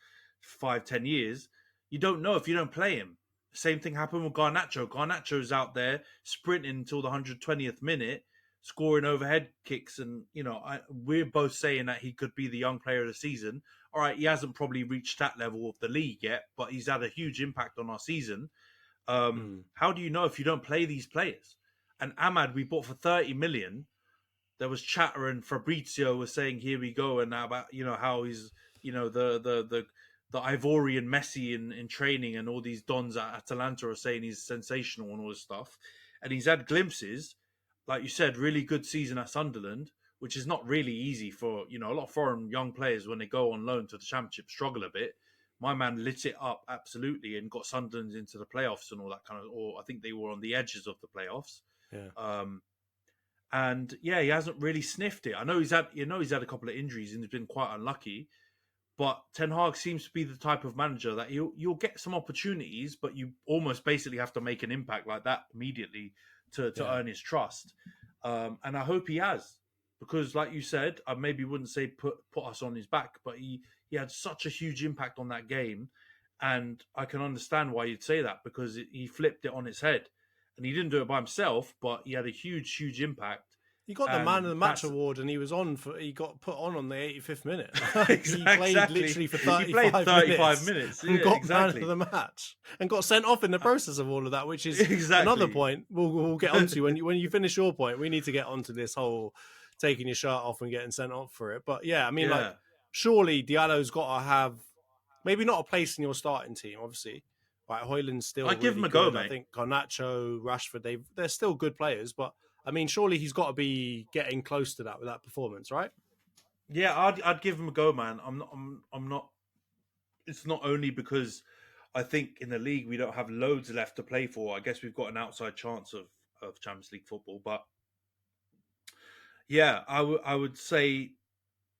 5-10 years? You don't know if you don't play him. Same thing happened with Garnacho. Garnacho's out there sprinting until the 120th minute, scoring overhead kicks. And, we're both saying that he could be the young player of the season. All right, he hasn't probably reached that level of the league yet, but he's had a huge impact on our season. How do you know if you don't play these players? And Ahmad, we bought for 30 million. There was chatter, and Fabrizio was saying, here we go. And now about, how he's, the Ivorian Messi in training, and all these dons at Atalanta are saying he's sensational and all this stuff. And he's had glimpses, like you said, really good season at Sunderland, which is not really easy for, a lot of foreign young players when they go on loan to the Championship struggle a bit. My man lit it up absolutely and got Sunderland into the playoffs and all that kind of, or I think they were on the edges of the playoffs. Yeah. And he hasn't really sniffed it. I know he's had a couple of injuries and he's been quite unlucky. But Ten Hag seems to be the type of manager that you'll get some opportunities, but you almost basically have to make an impact like that immediately to earn his trust. And I hope he has, because like you said, I maybe wouldn't say put us on his back, but he had such a huge impact on that game. And I can understand why you'd say that, because he flipped it on its head. And he didn't do it by himself, but he had a huge, huge impact. He got the man of the match award, and he got put on the 85th minute. He played literally for 35 minutes and got man of the match, and got sent off in the process of all of that, which is another point we'll get onto. When you finish your point, we need to get onto this whole taking your shirt off and getting sent off for it. But like, surely Diallo's got to have maybe not a place in your starting team, obviously. Right, Højlund's still I'd give him a good. go, mate. I think Garnacho, Rashford, they're still good players, but I mean, surely he's got to be getting close to that with that performance, right? Yeah, I'd give him a go, man. I'm not. It's not only because I think in the league we don't have loads left to play for. I guess we've got an outside chance of Champions League football, but yeah, I would say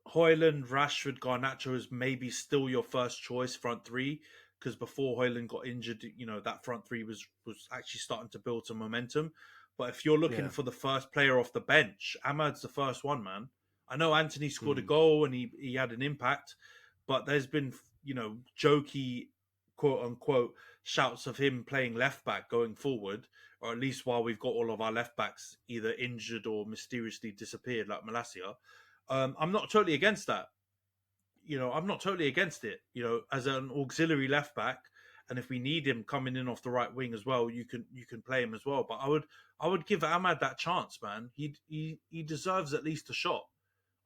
Højlund, Rashford, Garnacho is maybe still your first choice front three, because before Højlund got injured, that front three was actually starting to build some momentum. But if you're looking for the first player off the bench, Ahmad's the first one, man. I know Antony scored a goal and he had an impact, but there's been, jokey, quote unquote, shouts of him playing left back going forward, or at least while we've got all of our left backs either injured or mysteriously disappeared, like Malacia. I'm not totally against that. I'm not totally against it. As an auxiliary left back, and if we need him coming in off the right wing as well, you can play him as well. But I would give Ahmad that chance, man. He deserves at least a shot.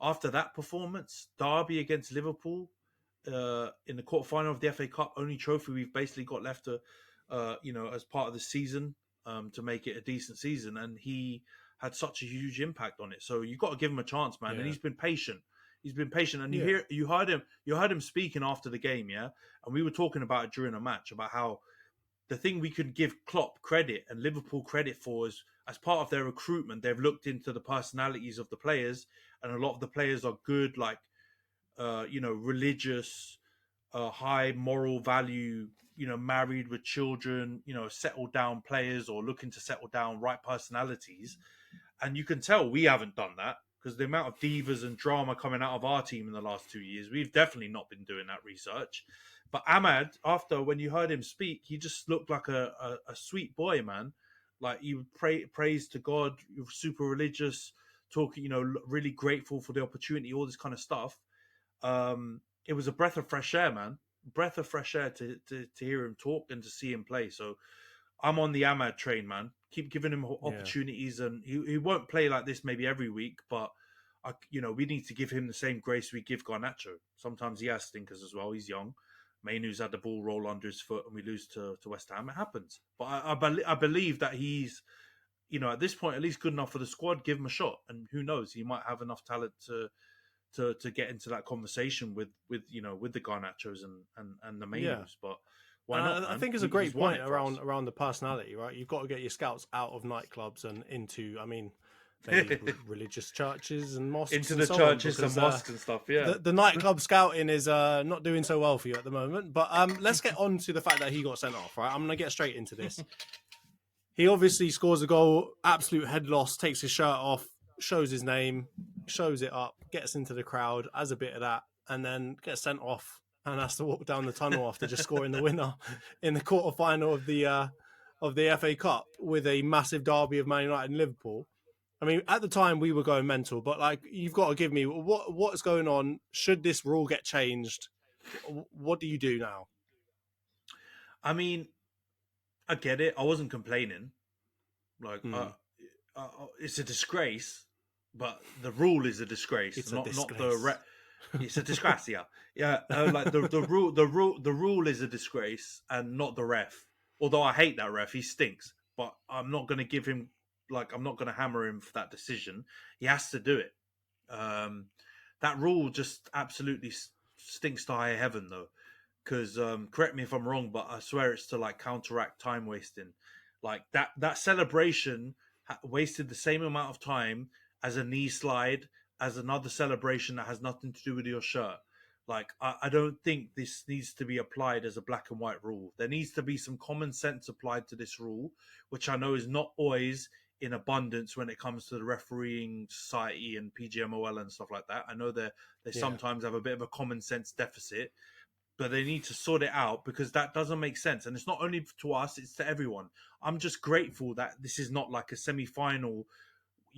After that performance, derby against Liverpool, in the quarterfinal of the FA Cup, only trophy we've basically got left to, as part of the season, to make it a decent season, and he had such a huge impact on it. So you got to give him a chance, man. And he's been patient. He's been patient, and you heard him speaking after the game, and we were talking about it during a match about how the thing we could give Klopp credit and Liverpool credit for is, as part of their recruitment, they've looked into the personalities of the players, and a lot of the players are good, like religious, high moral value, married with children, settled down players or looking to settle down, right personalities, and you can tell we haven't done that. Because the amount of divas and drama coming out of our team in the last 2 years, we've definitely not been doing that research. But Ahmad, when you heard him speak, he just looked like a sweet boy, man. Like, he would praise to God, you're super religious, talking, really grateful for the opportunity, all this kind of stuff. It was a breath of fresh air, man. Breath of fresh air to hear him talk and to see him play. So I'm on the Ahmad train, man. Keep giving him opportunities, and he won't play like this maybe every week, but we need to give him the same grace we give Garnacho. Sometimes he has stinkers as well. He's young. Mainu's had the ball roll under his foot and we lose to West Ham. It happens. But I believe that he's, at this point, at least good enough for the squad. Give him a shot. And who knows, he might have enough talent to get into that conversation with the Garnachos and the Mainus. Yeah. But why not? I think it's a great point around the personality, right? You've got to get your scouts out of nightclubs and into, maybe religious churches and mosques. Into the churches and mosques and stuff, yeah. The nightclub scouting is not doing so well for you at the moment. But let's get on to the fact that he got sent off, right? I'm going to get straight into this. He obviously scores a goal, absolute head loss, takes his shirt off, shows his name, shows it up, gets into the crowd, has a bit of that, and then gets sent off and has to walk down the tunnel after just scoring the winner in the quarterfinal of the FA Cup with a massive derby of Man United and Liverpool. At the time we were going mental, but you've got to give me what's going on. Should this rule get changed? What do you do now? I get it. I wasn't complaining. It's a disgrace, but the rule is a disgrace. It's not the it's a disgrace. Yeah. The rule is a disgrace, and not the ref. Although I hate that ref, he stinks. But I'm not going to give him. I'm not going to hammer him for that decision. He has to do it. That rule just absolutely stinks to high heaven, though. Because, correct me if I'm wrong, but I swear it's to counteract time wasting. That celebration wasted the same amount of time as a knee slide, as another celebration that has nothing to do with your shirt. I don't think this needs to be applied as a black and white rule. There needs to be some common sense applied to this rule, which I know is not always in abundance when it comes to the refereeing society and PGMOL and stuff like that. I know they sometimes have a bit of a common sense deficit, but they need to sort it out because that doesn't make sense. And it's not only to us, it's to everyone. I'm just grateful that this is not like a semi-final,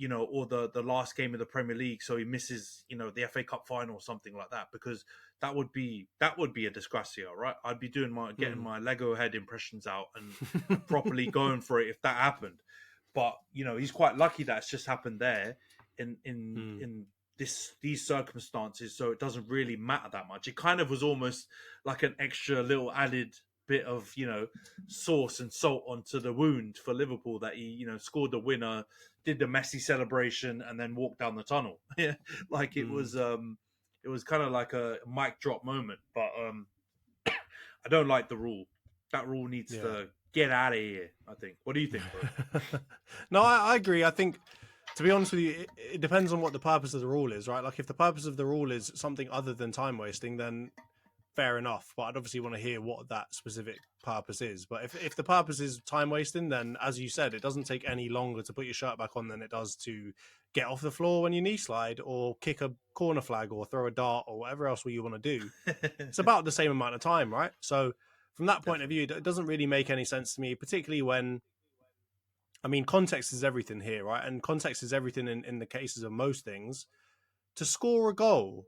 or the last game of the Premier League, so he misses, the FA Cup final or something like that, because that would be a disgracia, right? I'd be doing getting my Lego head impressions out and properly going for it if that happened. But he's quite lucky that it's just happened there in these circumstances, so it doesn't really matter that much. It kind of was almost like an extra little added bit of sauce and salt onto the wound for Liverpool that he scored the winner, did the Messi celebration, and then walked down the tunnel. It was kind of like a mic drop moment. But I don't like the rule. That rule needs to get out of here, I think. What do you think, bro? No, I agree. I think, to be honest with you, it depends on what the purpose of the rule is, right? If the purpose of the rule is something other than time wasting, then fair enough. But I'd obviously want to hear what that specific purpose is. But if the purpose is time wasting, then as you said, it doesn't take any longer to put your shirt back on than it does to get off the floor when you knee slide or kick a corner flag or throw a dart or whatever else you want to do. It's about the same amount of time, right? So from that point of view, it doesn't really make any sense to me, particularly when, context is everything here, right? And context is everything in the cases of most things. To score a goal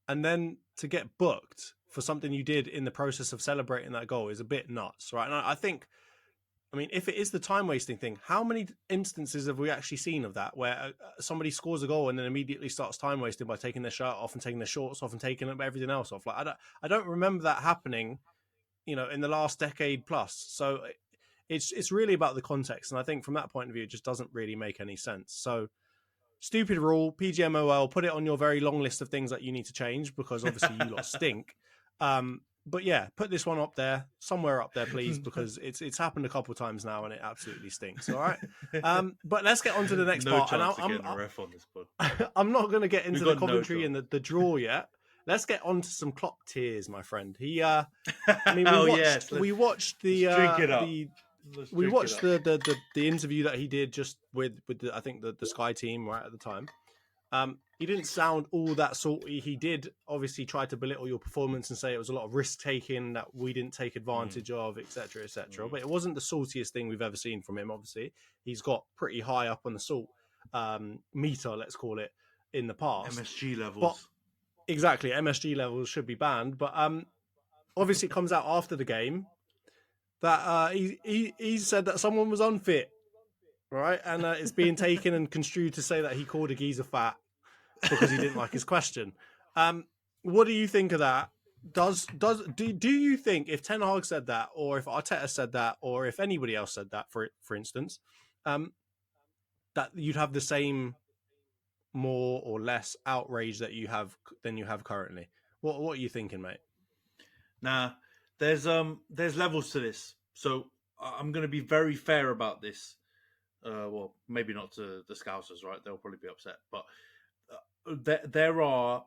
and then to get booked for something you did in the process of celebrating that goal is a bit nuts, right? And I think, if it is the time wasting thing, how many instances have we actually seen of that where somebody scores a goal and then immediately starts time wasting by taking their shirt off and taking their shorts off and taking everything else off? I don't remember that happening, in the last decade plus. So it's really about the context. And I think from that point of view, it just doesn't really make any sense. So stupid rule, PGMOL, put it on your very long list of things that you need to change because obviously you lot stink. But yeah, put this one up there, somewhere up there, please, because it's happened a couple of times now and it absolutely stinks. All right. But let's get on to the next part. And I'm not going to get into the commentary and the draw yet. Let's get on to some clock tears, my friend. We watched the interview that he did just with I think the Sky team right at the time. He didn't sound all that salty. He did obviously try to belittle your performance and say it was a lot of risk taking that we didn't take advantage of, etc., etc. But it wasn't the saltiest thing we've ever seen from him. Obviously, he's got pretty high up on the salt meter, let's call it, in the past. MSG levels. But, exactly, MSG levels should be banned. But obviously, it comes out after the game that he said that someone was unfit, right? And it's being taken and construed to say that he called a geezer fat because he didn't like his question. What do you think of that? Do you think if Ten Hag said that, or if Arteta said that, or if anybody else said that, for instance, that you'd have the same more or less outrage that you have than you have currently? What are you thinking, mate? Now, there's levels to this, so I'm going to be very fair about this. Well, maybe not to the Scousers, right? They'll probably be upset, but there are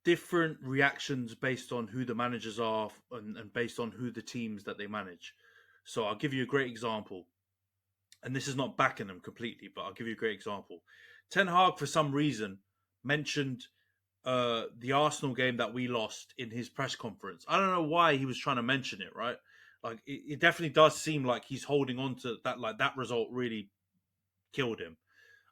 different reactions based on who the managers are and based on who the teams that they manage. So I'll give you a great example, and this is not backing them completely, but I'll give you a great example. Ten Hag, for some reason, mentioned the Arsenal game that we lost in his press conference. I don't know why he was trying to mention it, right? Like it definitely does seem like he's holding on to that. Like that result really killed him.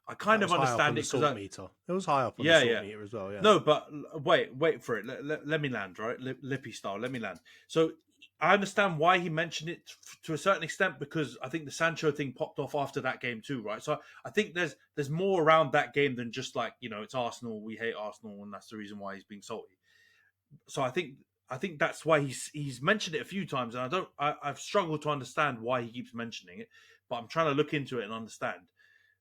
I kind of understand it because meter. It was high up on yeah, the yeah. salt meter as well. Yeah. No, but wait for it. Let me land, right? Lippy style. Let me land. So I understand why he mentioned it to a certain extent because I think the Sancho thing popped off after that game too, right? So I think there's more around that game than just like it's Arsenal, we hate Arsenal, and that's the reason why he's being salty. So I think that's why he's mentioned it a few times, and I've struggled to understand why he keeps mentioning it, but I'm trying to look into it and understand.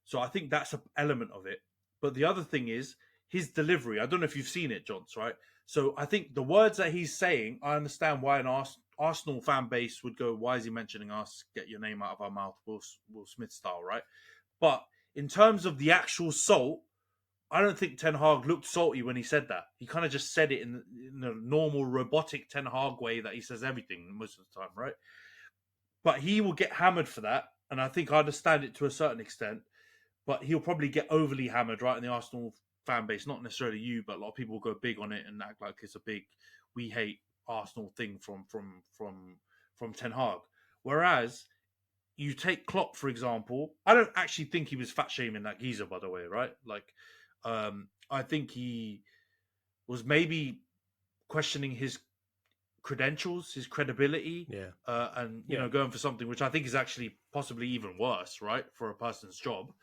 So I think that's an element of it. But the other thing is his delivery. I don't know if you've seen it, Johns, right? So I think the words that he's saying, I understand why an Arsenal fan base would go, why is he mentioning us? Get your name out of our mouth, Will Smith style, right? But in terms of the actual salt, I don't think Ten Hag looked salty when he said that. He kind of just said it in a normal robotic Ten Hag way that he says everything most of the time, right? But he will get hammered for that. And I think I understand it to a certain extent. But he'll probably get overly hammered, right, in the Arsenal fan base. Not necessarily you, but a lot of people will go big on it and act like it's a big "we hate Arsenal" thing from Ten Hag. Whereas you take Klopp, for example, I don't actually think he was fat shaming that geezer, by the way, right? Like, I think he was maybe questioning his credentials, his credibility, and going for something which I think is actually possibly even worse, right, for a person's job.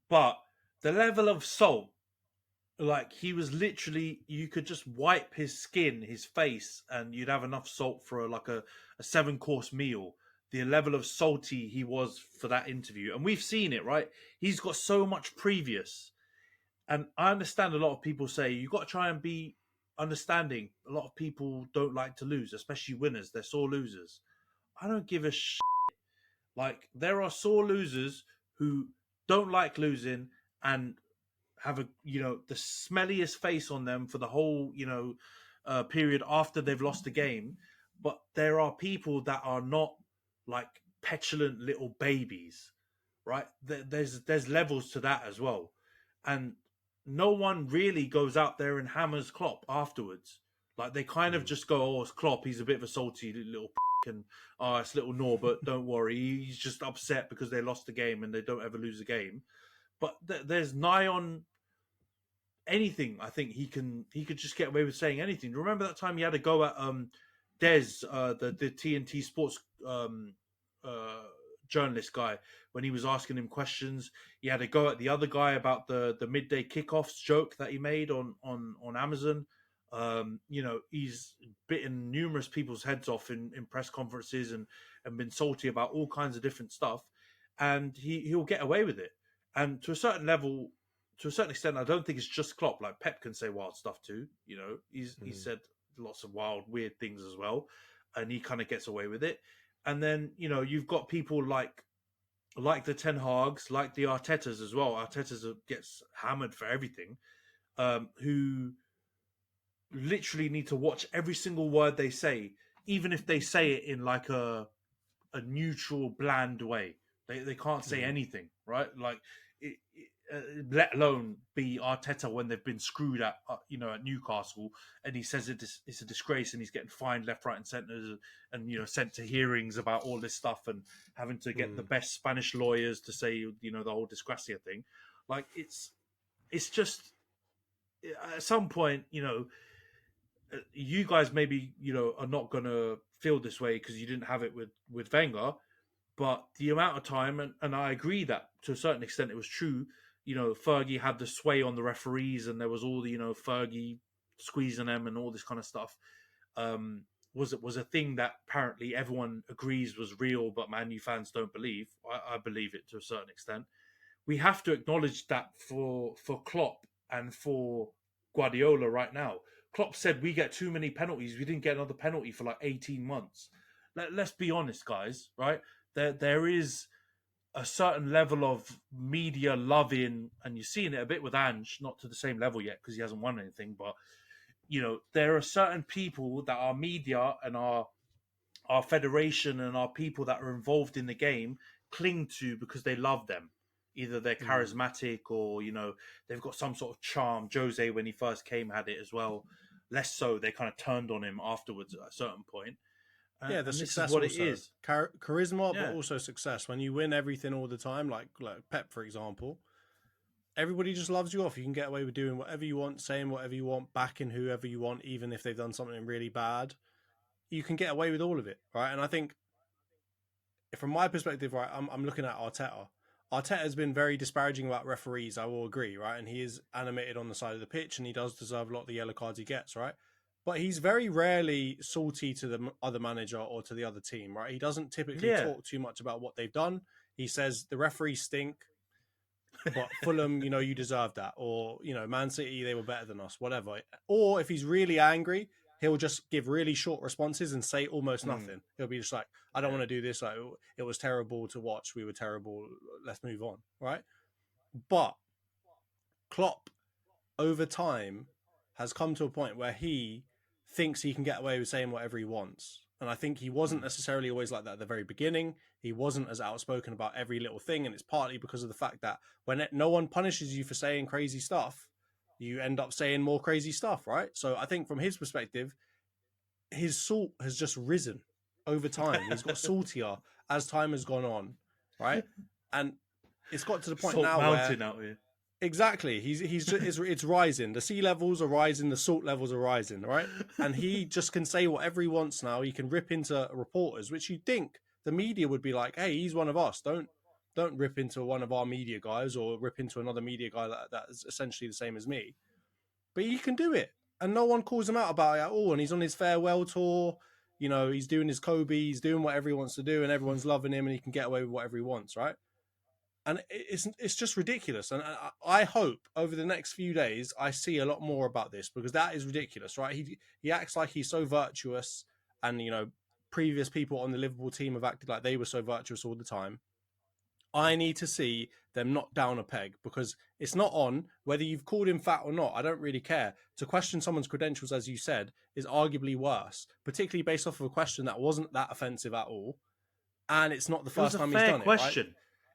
But the level of salt, like he was literally, you could just wipe his skin, his face, and you'd have enough salt for a 7-course meal. The level of salty he was for that interview. And we've seen it, right? He's got so much previous. And I understand a lot of people say, you've got to try and be understanding. A lot of people don't like to lose, especially winners. They're sore losers. I don't give a shit. Like, there are sore losers who don't like losing and have the smelliest face on them for the whole period after they've lost the game. But there are people that are not like petulant little babies, right? There's levels to that as well, and no one really goes out there and hammers Klopp afterwards. Like they kind of just go, "Oh, it's Klopp. He's a bit of a salty little." And it's little Norbert, don't worry, he's just upset because they lost the game and they don't ever lose a game. But there's nigh on anything. I think he could just get away with saying anything. Remember that time he had a go at Des, the TNT Sports journalist guy, when he was asking him questions. He had a go at the other guy about the midday kickoffs joke that he made on Amazon. He's bitten numerous people's heads off in press conferences and been salty about all kinds of different stuff, and he'll get away with it. And to a certain level, to a certain extent, I don't think it's just Klopp. Like Pep can say wild stuff too. He's said lots of wild, weird things as well, and he kind of gets away with it. And then you've got people like the Ten Hags, like the Artetas as well. Artetas gets hammered for everything, who literally need to watch every single word they say, even if they say it in like a neutral, bland way. They can't say anything, right? Like, let alone be Arteta when they've been screwed at Newcastle, and he says it's a disgrace, and he's getting fined left, right, and centre, and sent to hearings about all this stuff, and having to get the best Spanish lawyers to say the whole Disgracia thing. Like it's just at some point, you guys maybe are not gonna feel this way because you didn't have it with Wenger, but the amount of time, and I agree that to a certain extent it was true. Fergie had the sway on the referees, and there was all the Fergie squeezing them and all this kind of stuff, was a thing that apparently everyone agrees was real, but Man U fans don't believe. I believe it to a certain extent. We have to acknowledge that for Klopp and for Guardiola right now. Klopp said we get too many penalties. We didn't get another penalty for like 18 months. Let's be honest, guys, right? There is a certain level of media loving, and you're seeing it a bit with Ange, not to the same level yet because he hasn't won anything, but there are certain people that our media and our federation and our people that are involved in the game cling to because they love them. Either they're charismatic or, they've got some sort of charm. Jose, when he first came, had it as well. Less so, they kind of turned on him afterwards at a certain point. Yeah, the success is what also. it is. Charisma, but also success. When you win everything all the time, like Pep, for example, everybody just loves you off. You can get away with doing whatever you want, saying whatever you want, backing whoever you want, even if they've done something really bad. You can get away with all of it, right? And I think, from my perspective, right, I'm looking at Arteta. Arteta has been very disparaging about referees, I will agree, right? And he is animated on the side of the pitch, and he does deserve a lot of the yellow cards he gets, right? But he's very rarely salty to the other manager or to the other team, right? He doesn't typically talk too much about what they've done. He says, the referees stink, but Fulham, you deserve that. Or, Man City, they were better than us, whatever. Or if he's really angry, he'll just give really short responses and say almost nothing. He'll be just like, I don't want to do this. Like, it was terrible to watch. We were terrible. Let's move on, right? But Klopp, over time, has come to a point where he thinks he can get away with saying whatever he wants. And I think he wasn't necessarily always like that at the very beginning. He wasn't as outspoken about every little thing. And it's partly because of the fact that when no one punishes you for saying crazy stuff, you end up saying more crazy stuff, right? So I think from his perspective, his salt has just risen over time. He's got saltier as time has gone on, right? And it's got to the point Salt now mountain where... out here. Exactly. It's rising. The sea levels are rising. The salt levels are rising, right? And he just can say whatever he wants now. He can rip into reporters, which you'd think the media would be like, hey, he's one of us. Don't rip into one of our media guys or rip into another media guy that is essentially the same as me. But he can do it. And no one calls him out about it at all. And he's on his farewell tour. He's doing his Kobe. He's doing whatever he wants to do. And everyone's loving him. And he can get away with whatever he wants, right? And it's just ridiculous. And I hope over the next few days, I see a lot more about this because that is ridiculous, right? He acts like he's so virtuous. And, previous people on the Liverpool team have acted like they were so virtuous all the time. I need to see them knock down a peg because it's not on whether you've called him fat or not. I don't really care. To question someone's credentials, as you said, is arguably worse, particularly based off of a question that wasn't that offensive at all. And it's not the first time he's done it, right?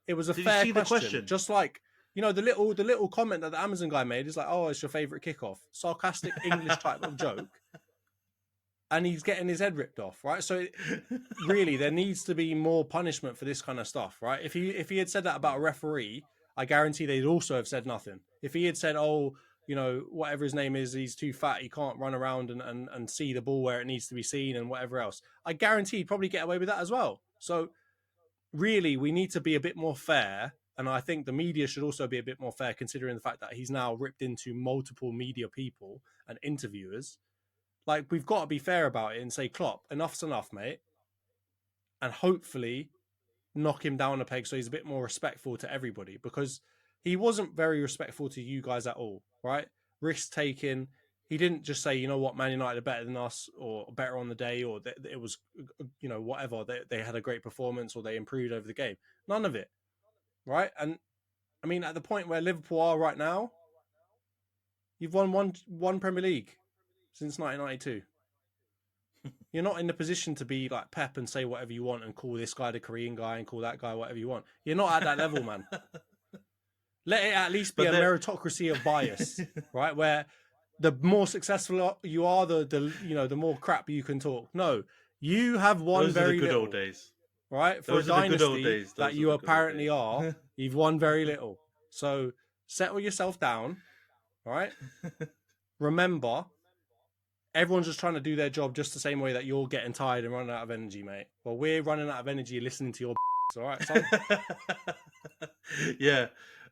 It was a fair question. Just like, the little comment that the Amazon guy made is like, oh, it's your favourite kickoff. Sarcastic English type of joke. And he's getting his head ripped off, right? So really, there needs to be more punishment for this kind of stuff, right? If he had said that about a referee, I guarantee they'd also have said nothing. If he had said, oh, whatever his name is, he's too fat, he can't run around and see the ball where it needs to be seen and whatever else, I guarantee he'd probably get away with that as well. So really, we need to be a bit more fair. And I think the media should also be a bit more fair, considering the fact that he's now ripped into multiple media people and interviewers. Like, we've got to be fair about it and say, Klopp, enough's enough, mate. And hopefully knock him down a peg so he's a bit more respectful to everybody, because he wasn't very respectful to you guys at all, right? Risk taking. He didn't just say, you know what, Man United are better than us or better on the day, or that it was, whatever. They had a great performance or they improved over the game. None of it, right? And I mean, at the point where Liverpool are right now, you've won one Premier League since 1992. You're not in the position to be like Pep and say whatever you want and call this guy the Korean guy and call that guy whatever you want. You're not at that level, man. Let it at least be a meritocracy of bias, right? Where the more successful you are, the more crap you can talk. No, you have won Those very are the good little, old days. right? For Those a are the good old dynasty days. that you apparently are, you've won very little. So settle yourself down, right? Remember, everyone's just trying to do their job just the same way that you're getting tired and running out of energy, mate. Well, we're running out of energy listening to your all right, son? Yeah.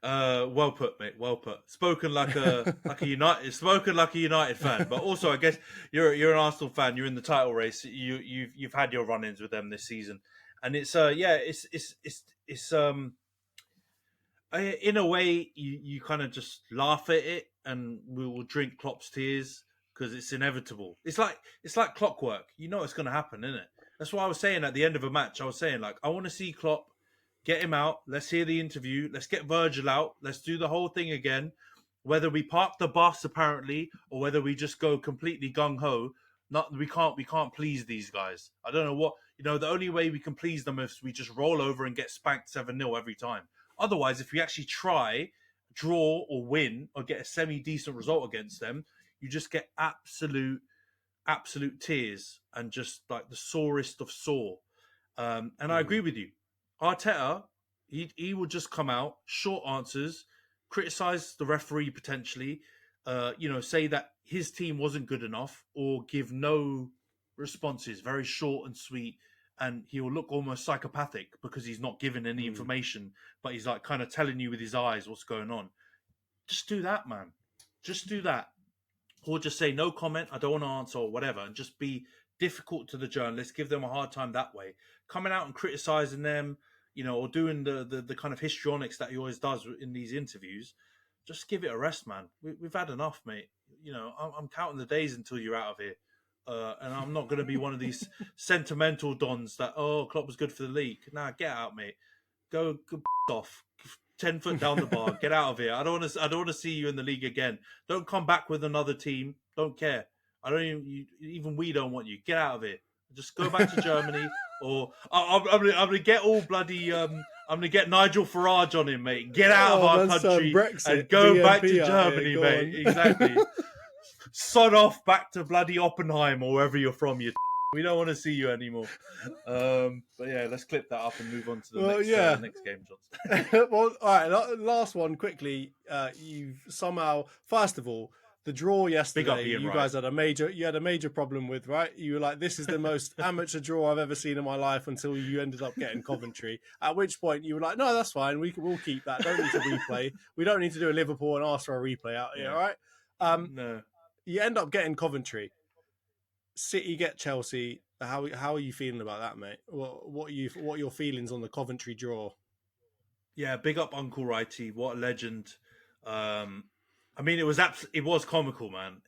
Well put, mate. Well put. Spoken like a United fan, but also I guess you're an Arsenal fan. You're in the title race. You've had your run-ins with them this season, and in a way you kind of just laugh at it, and we will drink Klopp's tears because it's inevitable. It's like clockwork. You know it's going to happen, isn't it? That's why I was saying at the end of a match. I was saying like I want to see Klopp. Get him out. Let's hear the interview. Let's get Virgil out. Let's do the whole thing again. Whether we park the bus apparently, or whether we just go completely gung ho. We can't please these guys. I don't know what the only way we can please them is we just roll over and get spanked 7-0 every time. Otherwise, if we actually try, draw or win or get a semi-decent result against them, you just get absolute tears and just like the sorest of sore. And I agree with you. Arteta, he would just come out, short answers, criticize the referee potentially, say that his team wasn't good enough, or give no responses, very short and sweet, and he will look almost psychopathic because he's not given any information, but he's like kind of telling you with his eyes what's going on. Just do that, man. Just do that. Or just say no comment, I don't want to answer or whatever, and just be difficult to the journalists, give them a hard time that way. Coming out and criticizing them, or doing the kind of histrionics that he always does in these interviews, just give it a rest, man. We've had enough, mate. I'm counting the days until you're out of here. And I'm not going to be one of these sentimental dons that, Klopp was good for the league. Nah, get out, mate. Go off. 10 foot down the bar. Get out of here. I don't want to see you in the league again. Don't come back with another team. Don't care. I don't even we don't want you. Get out of here. Just go back to Germany, or I'm gonna get all bloody. I'm gonna get Nigel Farage on him, mate. Get out of our country and go back to Germany, mate. Exactly. Sod off back to bloody Oppenheim or wherever you're from. We don't want to see you anymore. But yeah, let's clip that up and move on to the next game, Johnson. Well, all right. Last one quickly. You've somehow, first of all, the draw yesterday. You guys had a major problem with, right? You were like, this is the most amateur draw I've ever seen in my life, until you ended up getting Coventry. At which point you were like, no, that's fine. We'll keep that. Don't need to replay. We don't need to do a Liverpool and ask for a replay out here, all right? No. You end up getting Coventry. City get Chelsea. How are you feeling about that, mate? What are your feelings on the Coventry draw? Yeah, big up Uncle Righty. What a legend. I mean, it was comical, man,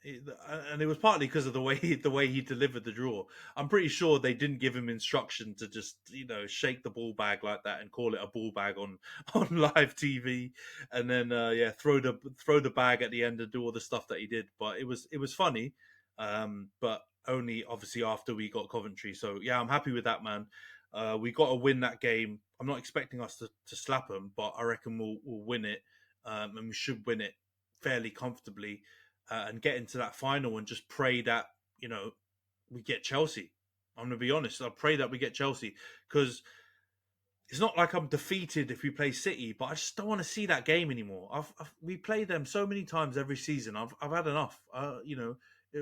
and it was partly because of the way he delivered the draw. I'm pretty sure they didn't give him instruction to just shake the ball bag like that and call it a ball bag on live TV, and then throw the bag at the end and do all the stuff that he did. But it was funny, but only obviously after we got Coventry. So yeah, I'm happy with that, man. We got to win that game. I'm not expecting us to slap them, but I reckon we'll win it, and we should win it fairly comfortably, and get into that final and just pray that we get Chelsea. I'm going to be honest. I pray that we get Chelsea, because it's not like I'm defeated if we play City, but I just don't want to see that game anymore. We play them so many times every season. I've had enough.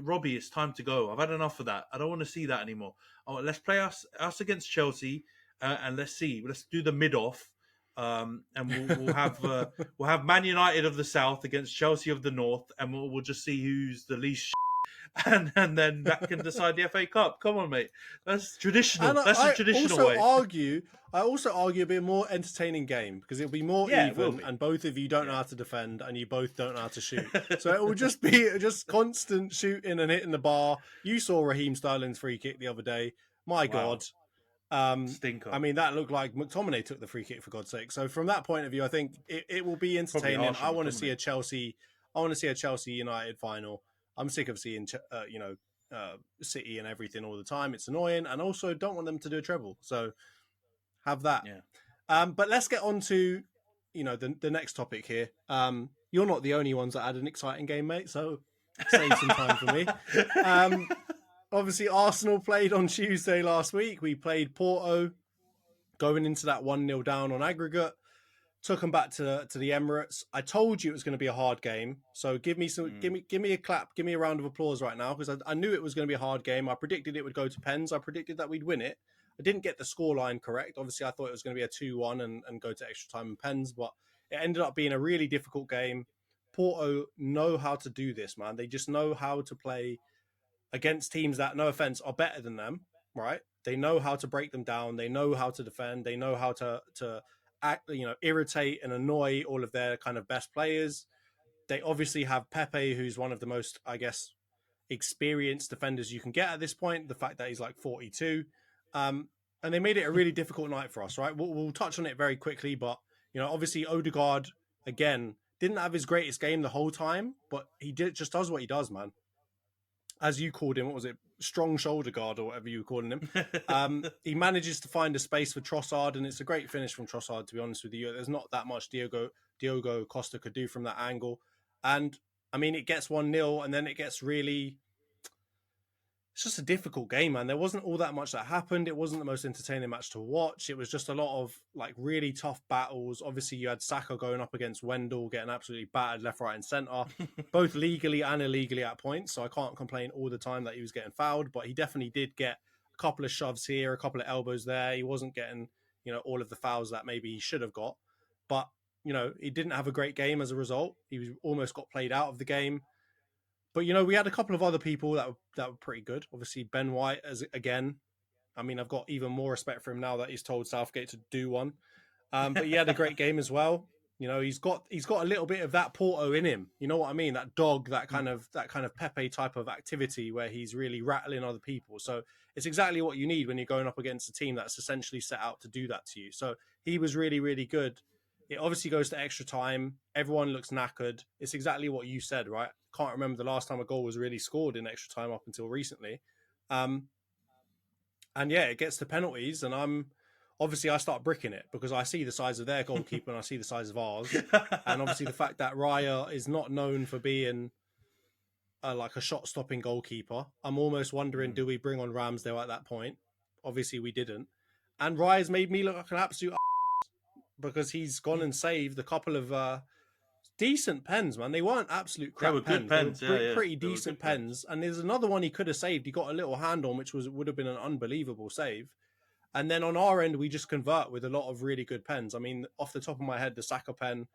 Robbie, it's time to go. I've had enough of that. I don't want to see that anymore. Let's play us against Chelsea, and let's see. Let's do the mid-off. And we'll have Man United of the South against Chelsea of the North, and we'll just see who's the least and then that can decide the FA Cup. Come on, mate. That's traditional. That's a traditional way. I also argue a bit more entertaining game, because it'll be more even, and both of you don't know how to defend, and you both don't know how to shoot. So it will just be constant shooting and hitting the bar. You saw Raheem Sterling's free kick the other day. My God. Stinker. I mean, that looked like McTominay took the free kick, for God's sake. So from that point of view, I think it will be entertaining. I want to see a Chelsea United final. I'm sick of seeing City and everything all the time. It's annoying, and also don't want them to do a treble. So have that. Yeah. But let's get on to the next topic here. You're not the only ones that had an exciting game, mate. So save some time for me. Obviously, Arsenal played on Tuesday last week. We played Porto, going into that 1-0 down on aggregate. Took them back to the Emirates. I told you it was going to be a hard game. So give me a clap, give me a round of applause right now, because I knew it was going to be a hard game. I predicted it would go to pens. I predicted that we'd win it. I didn't get the scoreline correct. Obviously, I thought it was going to be a 2-1 and go to extra time and pens, but It ended up being a really difficult game. Porto know how to do this, man. They just know how to play against teams that, no offense, are better than them, right? They know how to break them down. They know how to defend. They know how to act, irritate and annoy all of their kind of best players. They obviously have Pepe, who's one of the most, I guess, experienced defenders you can get at this point. The fact that he's like 42, and they made it a really difficult night for us, right? We'll touch on it very quickly, but obviously Odegaard again didn't have his greatest game the whole time, but just does what he does, man. As you called him, what was it? Strong shoulder guard or whatever you were calling him. He manages to find a space for Trossard, and it's a great finish from Trossard, to be honest with you. There's not that much Diogo Costa could do from that angle. And, I mean, it gets 1-0, and then it gets really... It's just a difficult game, man. There wasn't all that much that happened. It wasn't the most entertaining match to watch. It was just a lot of really tough battles. Obviously, you had Saka going up against Wendell, getting absolutely battered left, right, and centre, both legally and illegally at points. So I can't complain all the time that he was getting fouled, but he definitely did get a couple of shoves here, a couple of elbows there. He wasn't getting, all of the fouls that maybe he should have got. But, he didn't have a great game as a result. He almost got played out of the game. But, we had a couple of other people that were pretty good. Obviously, Ben White, again. I mean, I've got even more respect for him now that he's told Southgate to do one. But he had a great game as well. He's got a little bit of that Porto in him. You know what I mean? That dog, that kind of Pepe type of activity where he's really rattling other people. So it's exactly what you need when you're going up against a team that's essentially set out to do that to you. So he was really, really good. It obviously goes to extra time. Everyone looks knackered. It's exactly what you said, right? Can't remember the last time a goal was really scored in extra time up until recently. And yeah, it gets to penalties, and I start bricking it because I see the size of their goalkeeper and I see the size of ours. And obviously the fact that Raya is not known for being a shot-stopping goalkeeper. I'm almost wondering, do we bring on Ramsdale at that point? Obviously we didn't. And Raya's made me look like an absolute because he's gone and saved a couple of decent pens, man. They weren't absolute crap They were pens. good pens. They were pretty decent pens. And there's another one he could have saved. He got a little hand on, which would have been an unbelievable save. And then on our end, we just convert with a lot of really good pens. I mean, off the top of my head, the Saka pen,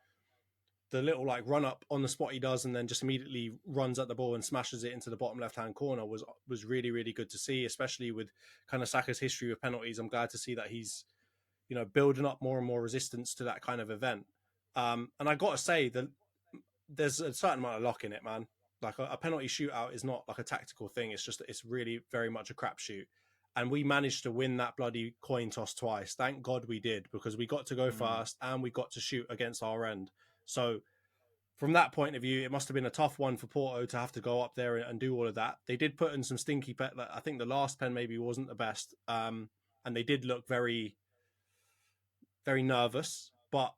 the little run up on the spot he does and then just immediately runs at the ball and smashes it into the bottom left-hand corner was really, really good to see, especially with kind of Saka's history with penalties. I'm glad to see that he's, building up more and more resistance to that kind of event. And I got to say that there's a certain amount of luck in it, man. Like a penalty shootout is not like a tactical thing. It's really very much a crapshoot. And we managed to win that bloody coin toss twice. Thank God we did, because we got to go first and we got to shoot against our end. So from that point of view, it must have been a tough one for Porto to have to go up there and do all of that. They did put in some stinky pen. I think the last pen maybe wasn't the best. And they did look very, very nervous. But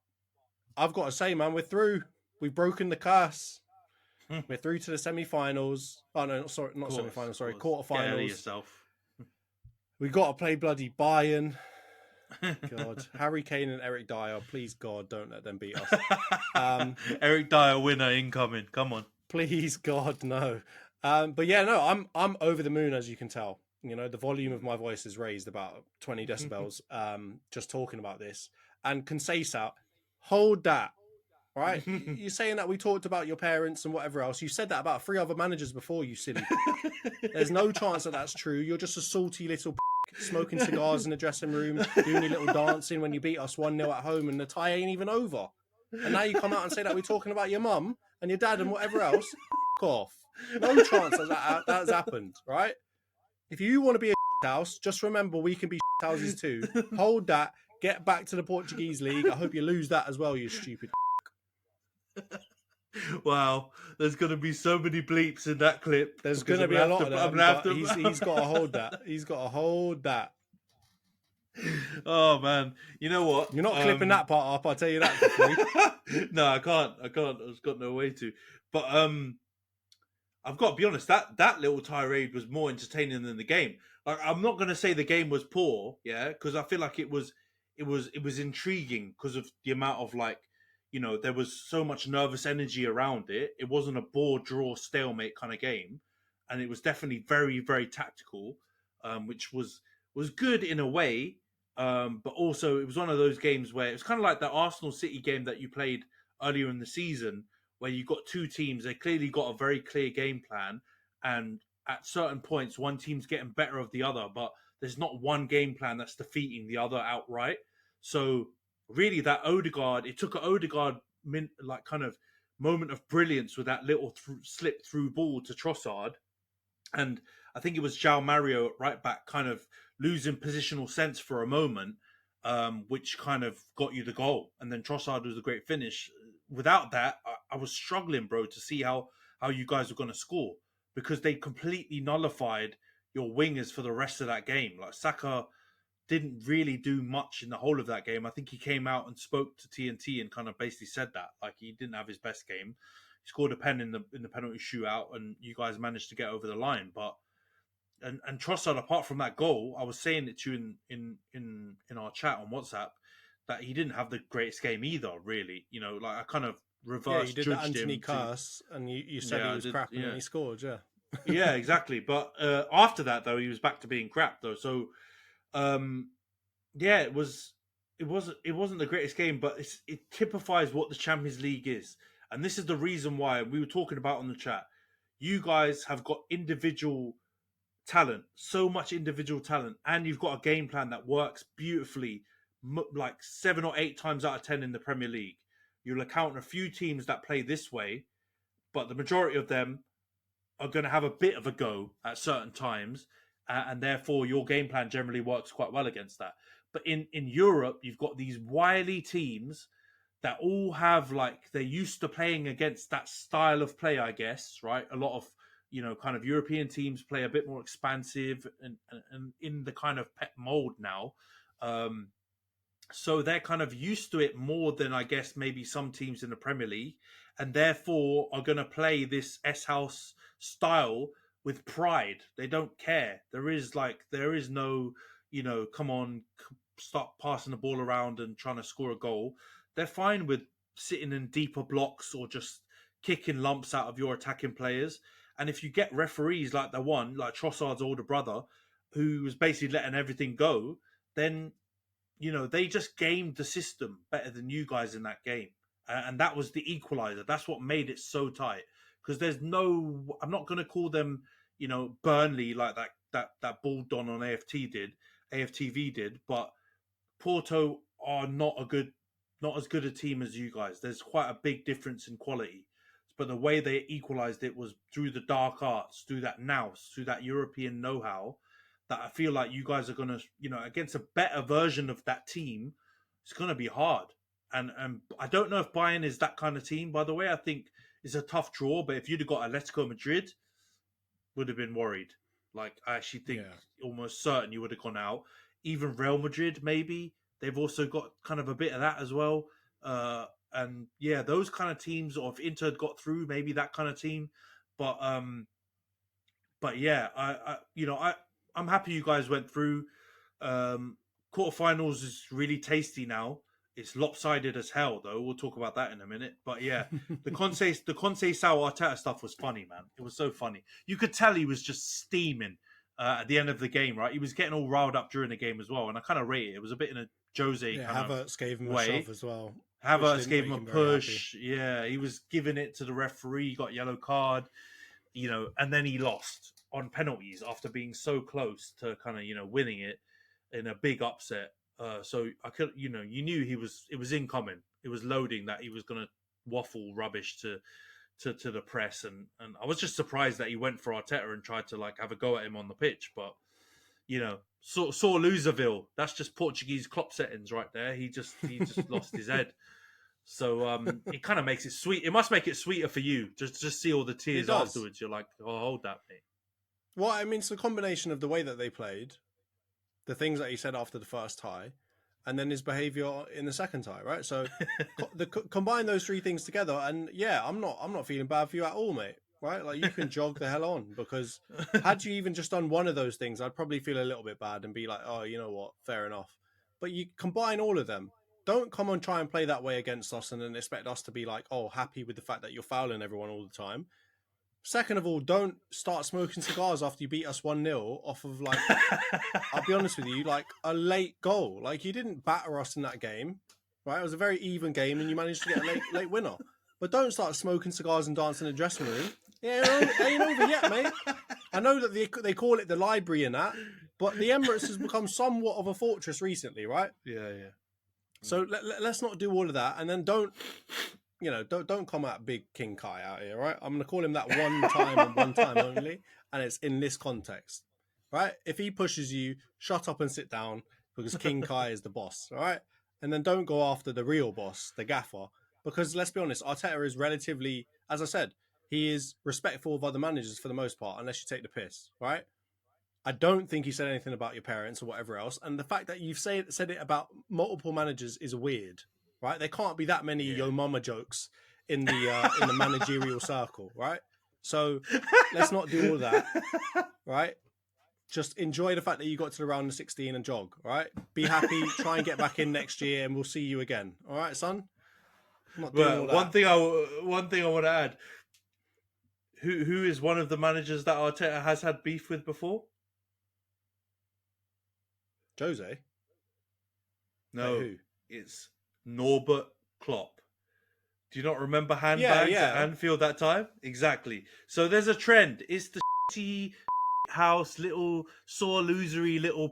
I've got to say, man, we're through. We've broken the curse. We're through to the semi-finals. Oh, no, sorry, not semi-finals, sorry, quarterfinals. Get out of yourself. We got to play bloody Bayern. God, Harry Kane and Eric Dyer, please God, don't let them beat us. Eric Dyer winner incoming. Come on, please God, no. But yeah, no, I'm over the moon, as you can tell. The volume of my voice is raised about 20 decibels. Just talking about this, and Conceição, hold that. Right? You're saying that we talked about your parents and whatever else. You said that about 3 other managers before, you silly. There's no chance that that's true. You're just a salty little smoking cigars in the dressing room, doing your little dancing when you beat us 1-0 at home and the tie ain't even over. And now you come out and say that we're talking about your mum and your dad and whatever else. Off. No chance that has happened, right? If you want to be a house, just remember we can be houses too. Hold that. Get back to the Portuguese league. I hope you lose that as well, you stupid. Wow, there's going to be so many bleeps in that clip. There's going to be a lot of them, but he's got to hold that. He's got to hold that. Oh, man. You know what? You're not clipping that part up, I'll tell you that for free. No, I can't. I've got no way to. But I've got to be honest, that little tirade was more entertaining than the game. Like, I'm not going to say the game was poor, yeah, because I feel like it was intriguing because of the amount of there was so much nervous energy around it. It wasn't a bore, draw, stalemate kind of game. And it was definitely very, very tactical, which was good in a way. But also, it was one of those games where it was kind of like the Arsenal City game that you played earlier in the season, where you got two teams. They clearly got a very clear game plan, and at certain points, one team's getting better of the other, but there's not one game plan that's defeating the other outright. So really, that Odegaard, it took an Odegaard like kind of moment of brilliance with that little slip through ball to Trossard, and I think it was João Mario at right back kind of losing positional sense for a moment, which kind of got you the goal. And then Trossard was a great finish. Without that, I was struggling, bro, to see how you guys were going to score, because they completely nullified your wingers for the rest of that game. Like Saka didn't really do much in the whole of that game. I think he came out and spoke to TNT and kind of basically said that, like, he didn't have his best game. He scored a pen in the penalty shootout, and you guys managed to get over the line. But and Trossard, apart from that goal, I was saying it to you in our chat on WhatsApp, that he didn't have the greatest game either. Really, like I kind of reverse you did the judged Antony him. curse, and you said he was crap, and then he scored. Yeah, yeah, exactly. But after that, though, he was back to being crap, though. So, yeah, it wasn't the greatest game, but it typifies what the Champions League is, and this is the reason why we were talking about on the chat. You guys have got individual talent, so much individual talent, and you've got a game plan that works beautifully, like 7 or 8 times out of 10 in the Premier League. You'll encounter a few teams that play this way, but the majority of them are going to have a bit of a go at certain times, and therefore your game plan generally works quite well against that. But in Europe, you've got these wily teams that all have, like, they're used to playing against that style of play, I guess, right? A lot of kind of European teams play a bit more expansive and in the kind of pet mold now. So they're kind of used to it more than, I guess, maybe some teams in the Premier League, and therefore are going to play this S-House style with pride. They don't care. There is no, come on, start passing the ball around and trying to score a goal. They're fine with sitting in deeper blocks or just kicking lumps out of your attacking players. And if you get referees like the one, like Trossard's older brother, who was basically letting everything go, then, they just gamed the system better than you guys in that game. And that was the equalizer. That's what made it so tight. Because I'm not going to call them, Burnley like that ball Don on AFTV did, but Porto are not as good a team as you guys. There's quite a big difference in quality. But the way they equalized it was through the dark arts, through that nous, through that European know-how, that I feel like you guys are going to, against a better version of that team, it's going to be hard. And I don't know if Bayern is that kind of team, by the way. I think it's a tough draw, but if you'd have got Atletico Madrid, would have been worried. Like, I actually think almost certain you would have gone out. Even Real Madrid, maybe. They've also got kind of a bit of that as well. And yeah, those kind of teams, or if Inter had got through, maybe that kind of team. But yeah, I'm happy you guys went through. Quarterfinals is really tasty now. It's lopsided as hell, though. We'll talk about that in a minute. But yeah, the Conceição Arteta stuff was funny, man. It was so funny. You could tell he was just steaming at the end of the game, right? He was getting all riled up during the game as well, and I kind of rate it. It was a bit in a Jose kind of Havertz gave him way. a shove as well. Havertz gave him a push. Yeah, he was giving it to the referee. He got a yellow card, and then he lost on penalties after being so close to kind of, winning it in a big upset. So I could, you knew it was incoming. It was loading that he was going to waffle rubbish to the press. And I was just surprised that he went for Arteta and tried to, like, have a go at him on the pitch. But, saw Loserville. That's just Portuguese Klopp settings right there. He just lost his head. So it kind of makes it sweet. It must make it sweeter for you just see all the tears afterwards. You're like, oh, hold that, mate. Well, I mean, it's a combination of the way that they played, the things that he said after the first tie, and then his behaviour in the second tie, right? So combine those three things together, and yeah, I'm not feeling bad for you at all, mate. Right? Like, you can jog the hell on, because had you even just done one of those things, I'd probably feel a little bit bad and be like, oh, you know what, fair enough. But you combine all of them. Don't come and try and play that way against us and then expect us to be like, oh, happy with the fact that you're fouling everyone all the time. Second of all, don't start smoking cigars after you beat us 1-0 off of, like, I'll be honest with you, like, a late goal. Like, you didn't batter us in that game, right? It was a very even game, and you managed to get a late winner. But don't start smoking cigars and dancing in the dressing room. Yeah, it ain't over yet, mate. I know that they call it the library and that, but the Emirates has become somewhat of a fortress recently, right? Yeah. So let's not do all of that, and then don't come at Big King Kai out here, right? I'm going to call him that one time and one time only, and it's in this context, right? If he pushes you, shut up and sit down, because King Kai is the boss, all right? And then don't go after the real boss, the gaffer, because let's be honest, Arteta is relatively, as I said, he is respectful of other managers for the most part, unless you take the piss, right? I don't think he said anything about your parents or whatever else, and the fact that you've said it about multiple managers is weird. Right, there can't be that many yo mama jokes in the managerial circle, right? So let's not do all that, right? Just enjoy the fact that you got to the round of 16 and jog, right? Be happy, try and get back in next year, and we'll see you again. All right, son. I'm not doing all that. One thing I want to add: who is one of the managers that Arteta has had beef with before? Jose. No, who? It's Norbert Klopp. Do you not remember handbags at Anfield that time? Exactly. So there's a trend. It's the shitty house, little sore losery little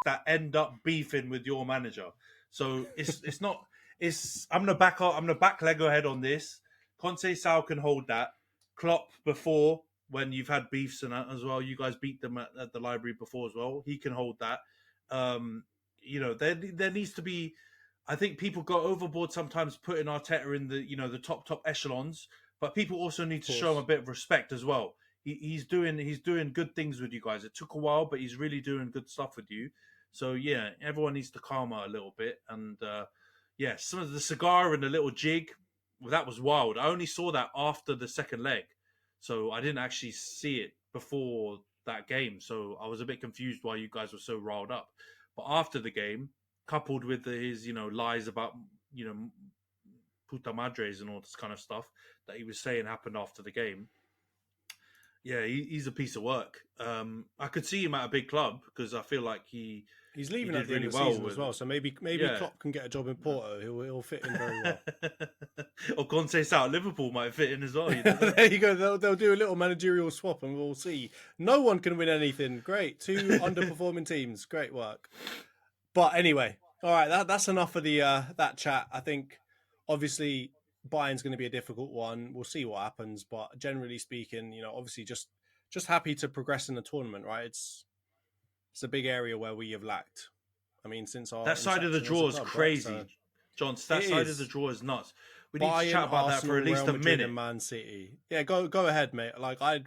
that end up beefing with your manager. So it's not. I'm gonna back Lego head on this. Conte Sal can hold that. Klopp before, when you've had beefs and that as well, you guys beat them at the library before as well. He can hold that. There needs to be. I think people go overboard sometimes putting Arteta in the top echelons, but people also need to show him a bit of respect as well. He's doing good things with you guys. It took a while, but he's really doing good stuff with you. So yeah, everyone needs to calm out a little bit. And some of the cigar and the little jig, that was wild. I only saw that after the second leg, so I didn't actually see it before that game. So I was a bit confused why you guys were so riled up. But after the game, coupled with his, lies about, puta madres and all this kind of stuff that he was saying happened after the game. Yeah, he's a piece of work. I could see him at a big club because I feel like he's leaving at the end of the season as well. So maybe Klopp can get a job in Porto. He'll fit in very well. Or Conte South Liverpool might fit in as well. There you go. They'll do a little managerial swap, and we'll see. No one can win anything. Great, 2 underperforming teams. Great work. But anyway, all right, that's enough of the that chat. I think obviously Bayern's going to be a difficult one. We'll see what happens, but generally speaking, obviously just happy to progress in the tournament, right? It's a big area where we have lacked. I mean, since our that side of the draw is crazy, right? John. That side of the draw is nuts. We need to chat about that for at least a minute. And Man City, yeah, go ahead, mate. Like I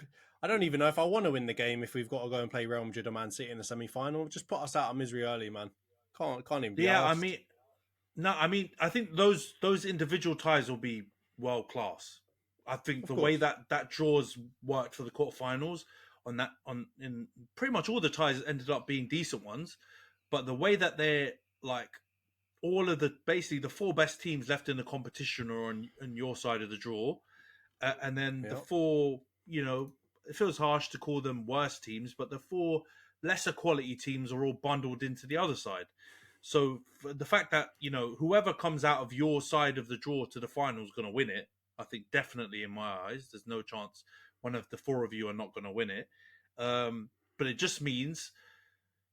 don't even know if I want to win the game if we've got to go and play Real Madrid or Man City in the semi-final. Just put us out of misery early, man. Can't even be asked. I think those individual ties will be world class. I think the way that draws worked for the quarterfinals in pretty much all the ties ended up being decent ones, but the way that they're like all of basically the 4 best teams left in the competition are on your side of the draw, and then the 4, it feels harsh to call them worse teams, but the 4 lesser quality teams are all bundled into the other side. So the fact that, whoever comes out of your side of the draw to the final is going to win it, I think definitely in my eyes, there's no chance one of the 4 of you are not going to win it. But it just means,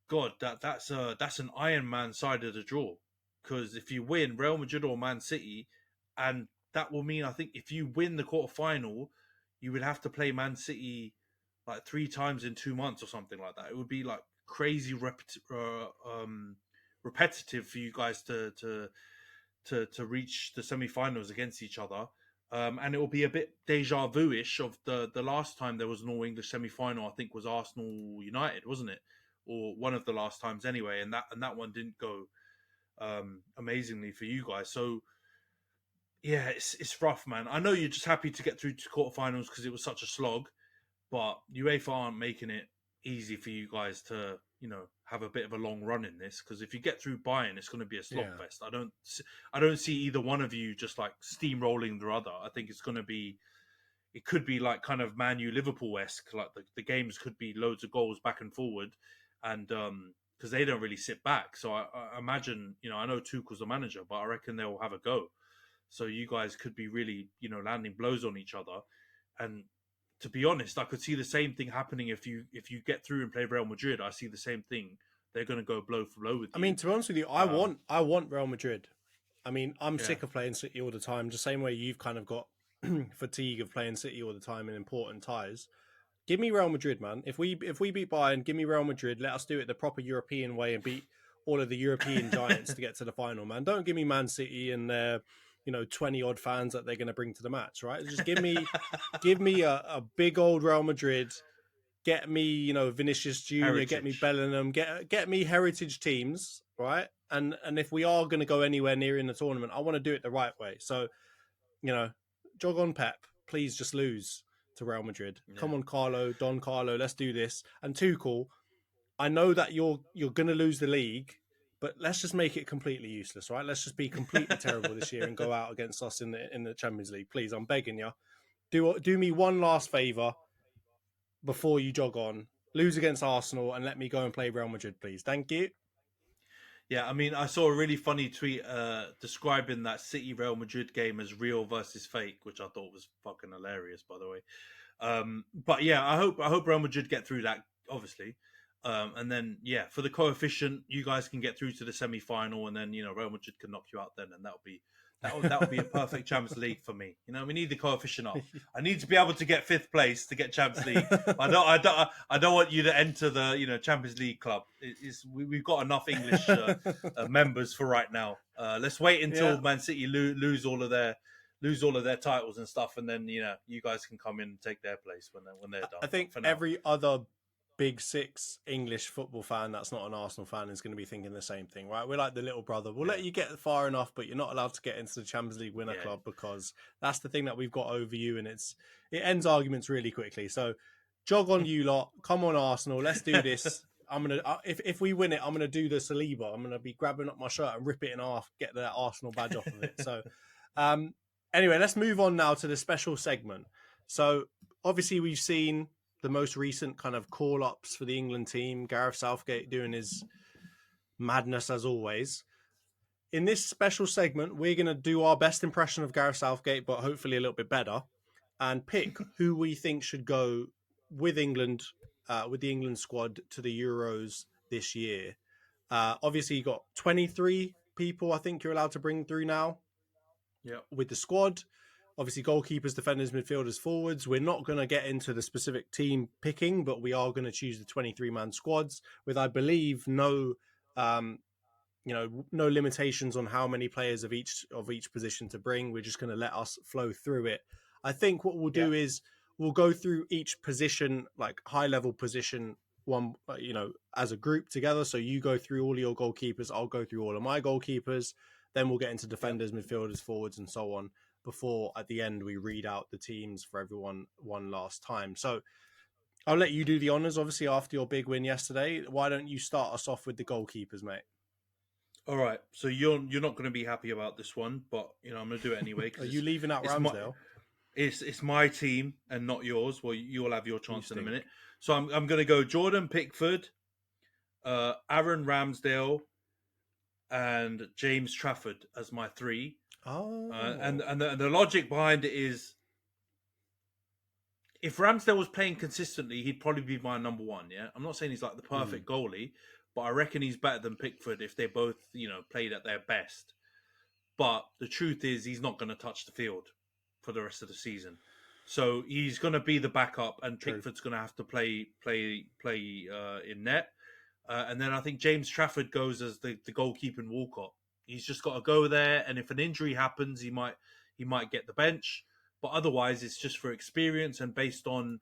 God, that's an Iron Man side of the draw. Because if you win Real Madrid or Man City, and that will mean, I think, if you win the quarterfinal, you would have to play Man City like 3 times in 2 months or something like that. It would be like crazy repetitive for you guys to reach the semi-finals against each other, and it will be a bit deja vu-ish of the last time there was an all-English semi-final. I think was Arsenal United, wasn't it, or one of the last times anyway, and that one didn't go amazingly for you guys. So yeah, it's rough, man. I know you're just happy to get through to quarterfinals because it was such a slog, but UEFA aren't making it easy for you guys to have a bit of a long run in this, because if you get through Bayern, it's going to be a slogfest. I don't see either one of you just like steamrolling the other. I think it's going to be it could be like kind of Man U Liverpool-esque. Like the games could be loads of goals back and forward, and because they don't really sit back. So I imagine, I know Tuchel's the manager, but I reckon they'll have a go. So you guys could be really, landing blows on each other. And to be honest, I could see the same thing happening if you get through and play Real Madrid. I see the same thing. They're going to go blow for blow with you. I mean, to be honest with you, I want Real Madrid. I mean, I'm sick of playing City all the time, just same way you've kind of got fatigue of playing City all the time in important ties. Give me Real Madrid, man. If we beat Bayern, give me Real Madrid. Let us do it the proper European way and beat all of the European giants to get to the final, man. Don't give me Man City and their 20 odd fans that they're going to bring to the match, right? Just give me a big old Real Madrid. Get me, Vinicius Junior. Heritage. Get me Bellingham. Get me heritage teams, right? And if we are going to go anywhere near in the tournament, I want to do it the right way. So, jog on, Pep. Please just lose to Real Madrid. Yeah. Come on, Don Carlo. Let's do this. And Tuchel, I know that you're going to lose the league, but let's just make it completely useless, right? Let's just be completely terrible this year and go out against us in the Champions League. Please, I'm begging you. Do me one last favour before you jog on. Lose against Arsenal and let me go and play Real Madrid, please. Thank you. Yeah, I mean, I saw a really funny tweet describing that City Real Madrid game as real versus fake, which I thought was fucking hilarious, by the way. But yeah, I hope Real Madrid get through that, obviously. And then, yeah, for the coefficient, you guys can get through to the semi-final, and then Real Madrid can knock you out then, and that would be a perfect Champions League for me. We need the coefficient up. I need to be able to get 5th place to get Champions League. I don't want you to enter the Champions League club. We've got enough English members for right now. Let's wait until Man City lose all of their titles and stuff, and then you guys can come in and take their place when they're done. I think every other Big Six English football fan that's not an Arsenal fan is going to be thinking the same thing, right? We're like the little brother. We'll let you get far enough, but you're not allowed to get into the Champions League winner club because that's the thing that we've got over you, and it ends arguments really quickly. So jog on, you lot. Come on, Arsenal. Let's do this. I'm gonna if we win it, I'm gonna do the Saliba. I'm gonna be grabbing up my shirt and rip it in half, get the Arsenal badge off of it. So anyway, let's move on now to the special segment. So obviously we've seen the most recent kind of call-ups for the England team. Gareth Southgate doing his madness as always. In this special segment, we're going to do our best impression of Gareth Southgate, but hopefully a little bit better, and pick who we think should go with England, with the England squad to the Euros this year. Obviously, you got 23 people I think you're allowed to bring through now with the squad. Obviously, goalkeepers, defenders, midfielders, forwards. We're not going to get into the specific team picking, but we are going to choose the 23-man squads with, I believe, no limitations on how many players of each position to bring. We're just going to let us flow through it. I think what we'll do is we'll go through each position, like high-level position, one, as a group together. So you go through all of your goalkeepers, I'll go through all of my goalkeepers. Then we'll get into defenders, midfielders, forwards, and so on, before at the end we read out the teams for everyone one last time. So I'll let you do the honours, obviously, after your big win yesterday. Why don't you start us off with the goalkeepers, mate? All right. So you're not going to be happy about this one, but I'm going to do it anyway. Are you leaving out Ramsdale? It's my team and not yours. Well, you'll have your chance in a minute. So I'm going to go Jordan Pickford, Aaron Ramsdale, and James Trafford as my 3. Oh, and the logic behind it is, if Ramsdale was playing consistently, he'd probably be my number 1. Yeah, I'm not saying he's like the perfect goalie, but I reckon he's better than Pickford if they both played at their best. But the truth is, he's not going to touch the field for the rest of the season, so he's going to be the backup, and Pickford's going to have to play in net. And then I think James Trafford goes as the goalkeeping Walcott. He's just got to go there, and if an injury happens, he might get the bench. But otherwise, it's just for experience and based on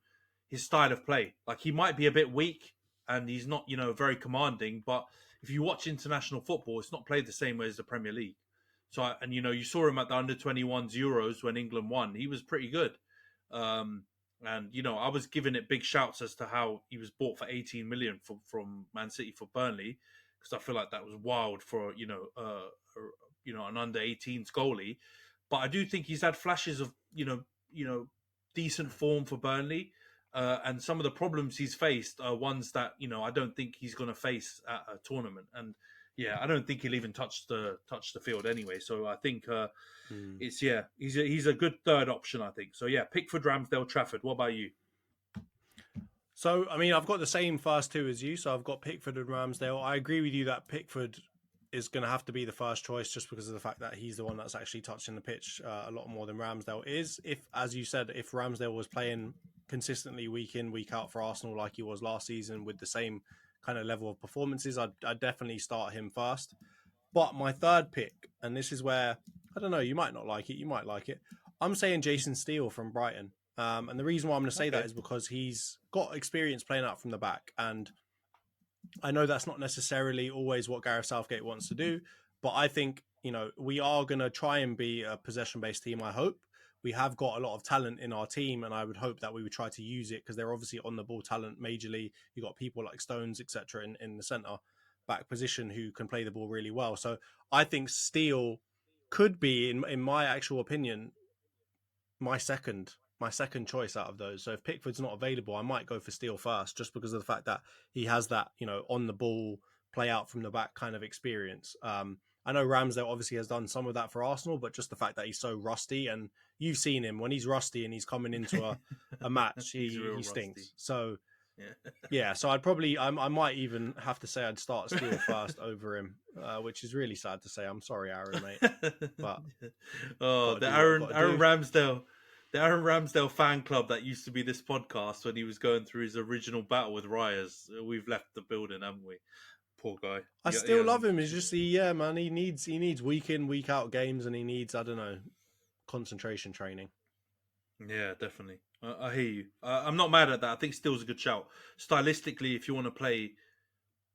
his style of play. Like, he might be a bit weak, and he's not, very commanding. But if you watch international football, it's not played the same way as the Premier League. So, you saw him at the under-21s Euros when England won. He was pretty good. And I was giving it big shouts as to how he was bought for 18 million from Man City for Burnley, because I feel like that was wild for an under-18s goalie. But I do think he's had flashes of decent form for Burnley. And some of the problems he's faced are ones that I don't think he's going to face at a tournament. And yeah, I don't think he'll even touch the field anyway. So I think he's a good third option. I think so. Yeah, Pickford, Ramsdale, Trafford. What about you? So, I mean, I've got the same first two as you. So I've got Pickford and Ramsdale. I agree with you that Pickford is going to have to be the first choice just because of the fact that he's the one that's actually touching the pitch a lot more than Ramsdale is. If, as you said, if Ramsdale was playing consistently week in, week out for Arsenal like he was last season with the same kind of level of performances, I'd definitely start him first. But my third pick, and this is where, I don't know, you might not like it, you might like it. I'm saying Jason Steele from Brighton. And the reason why I'm going to say that is because he's got experience playing out from the back. And I know that's not necessarily always what Gareth Southgate wants to do, but I think, we are going to try and be a possession-based team, I hope. We have got a lot of talent in our team, and I would hope that we would try to use it because they're obviously on-the-ball talent majorly. You've got people like Stones, etc., in the centre-back position who can play the ball really well. So I think Steele could be, in my actual opinion, my second choice out of those. So if Pickford's not available, I might go for Steele first, just because of the fact that he has that, on the ball, play out from the back kind of experience. I know Ramsdale obviously has done some of that for Arsenal, but just the fact that he's so rusty, and you've seen him when he's rusty and he's coming into a match, he stinks. Rusty. So yeah, so I might even have to say I'd start Steele first over him, which is really sad to say. I'm sorry, Aaron, mate. But the Aaron Ramsdale. The Aaron Ramsdale fan club that used to be this podcast when he was going through his original battle with Raya's, we've left the building, haven't we? Poor guy. I still love him. It's just man, he needs week in, week out games, and he needs, I don't know, concentration training. Yeah, definitely. I hear you. I'm not mad at that. I think Steele's a good shout. Stylistically, if you want to play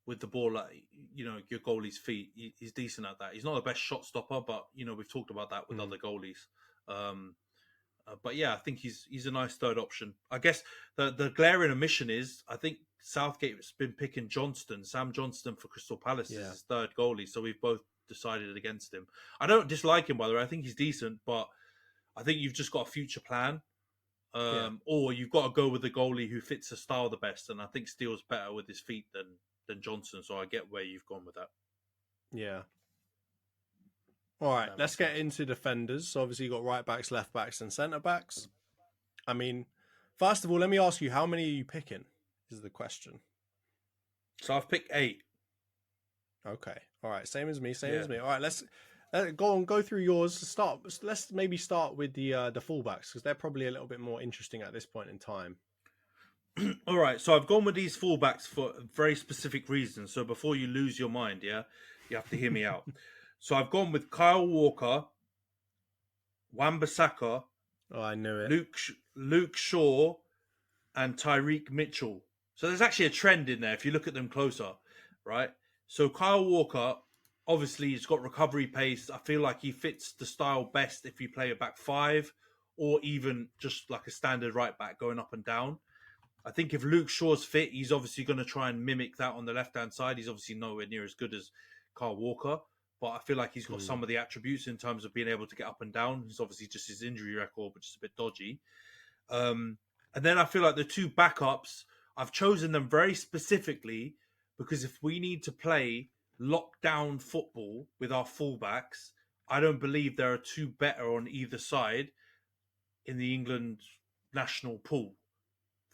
with the ball at your goalie's feet, he's decent at that. He's not the best shot stopper, but we've talked about that with other goalies. But yeah, I think he's a nice third option. I guess the glaring omission is I think Southgate's been picking Sam Johnston for Crystal Palace as his third goalie, so we've both decided against him. I don't dislike him, by the way. I think he's decent, but I think you've just got a future plan, or you've got to go with the goalie who fits the style the best. And I think Steele's better with his feet than Johnson, so I get where you've gone with that. Yeah. All right, let's get into defenders. So obviously you've got right backs, left backs, and centre backs. I mean, first of all, let me ask you, how many are you picking? Is the question. So I've picked 8. Okay. All right. Same as me. All right. Let's go through yours. Let's maybe start with the fullbacks because they're probably a little bit more interesting at this point in time. All right. So I've gone with these fullbacks for very specific reasons. So before you lose your mind, you have to hear me out. So I've gone with Kyle Walker, Wan-Bissaka. Oh, I knew it. Luke Shaw, and Tyreek Mitchell. So there's actually a trend in there if you look at them closer, right? So Kyle Walker, obviously, he's got recovery pace. I feel like he fits the style best if you play a back 5 or even just like a standard right back going up and down. I think if Luke Shaw's fit, he's obviously going to try and mimic that on the left-hand side. He's obviously nowhere near as good as Kyle Walker, but I feel like he's got some of the attributes in terms of being able to get up and down. It's obviously just his injury record, which is a bit dodgy. And then I feel like the two backups, I've chosen them very specifically because if we need to play lockdown football with our fullbacks, I don't believe there are two better on either side in the England national pool.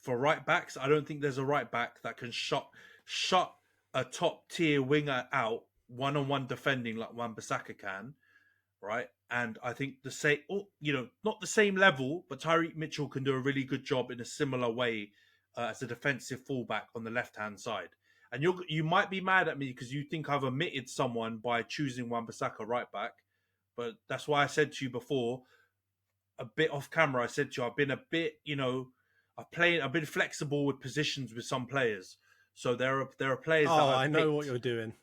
For right backs, I don't think there's a right back that can shut a top tier winger out one-on-one defending like Wan-Bissaka can, right? And I think not the same level, but Tyreek Mitchell can do a really good job in a similar way as a defensive fullback on the left-hand side. And you might be mad at me because you think I've omitted someone by choosing Wan-Bissaka right back, but that's why I said to you before, a bit off camera, I said to you, I've been a bit, I've been flexible with positions with some players. So there are players that I know what you're doing.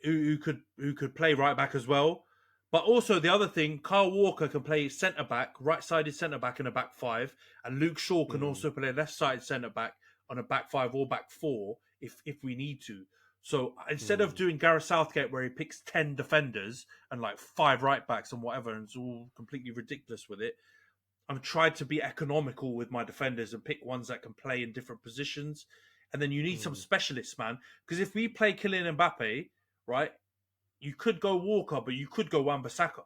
Who could play right back as well. But also the other thing, Kyle Walker can play centre back, right-sided centre back in a back 5, and Luke Shaw can also play left-sided centre back on a back 5 or back 4 if we need to. So instead of doing Gareth Southgate where he picks 10 defenders and like 5 right backs and whatever, and it's all completely ridiculous with it, tried to be economical with my defenders and pick ones that can play in different positions. And then you need some specialists, man. Because if we play Kylian Mbappe, right, you could go Walker, but you could go Wan-Bissaka.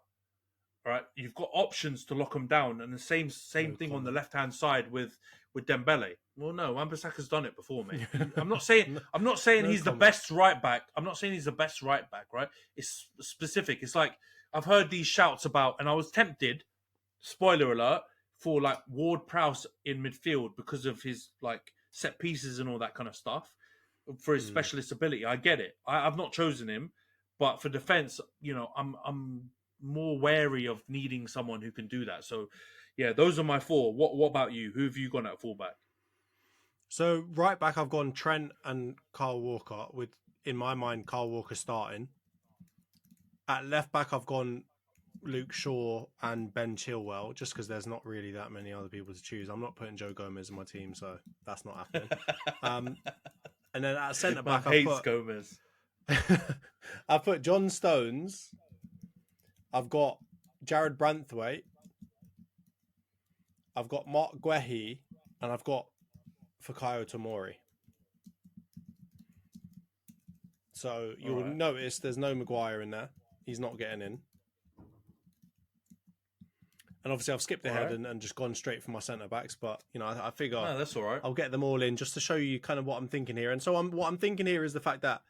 Right, you've got options to lock them down, and the same thing on the left hand side with Dembele. Well, no, Wan-Bissaka's done it before, mate. I'm not saying he's the best right back. I'm not saying he's the best right back. Right, it's specific. It's like I've heard these shouts about, and I was tempted. Spoiler alert for like Ward-Prowse in midfield because of his like set pieces and all that kind of stuff. For his specialist ability, I get it. I've not chosen him, but for defense, I'm more wary of needing someone who can do that. So, yeah, those are my four. What about you? Who have you gone at fullback? So right back, I've gone Trent and Kyle Walker. With in my mind, Kyle Walker starting. At left back, I've gone Luke Shaw and Ben Chilwell, just because there's not really that many other people to choose. I'm not putting Joe Gomez in my team, so that's not happening. And then at centre back, I hate Gomez. I've put John Stones. I've got Jared Branthwaite. I've got Mark Guehi, and I've got Fikayo Tomori. So you'll notice there's no Maguire in there. He's not getting in. And obviously I've skipped ahead and just gone straight for my centre-backs. But, I figure that's all right. I'll get them all in just to show you kind of what I'm thinking here. And so what I'm thinking here is the fact that,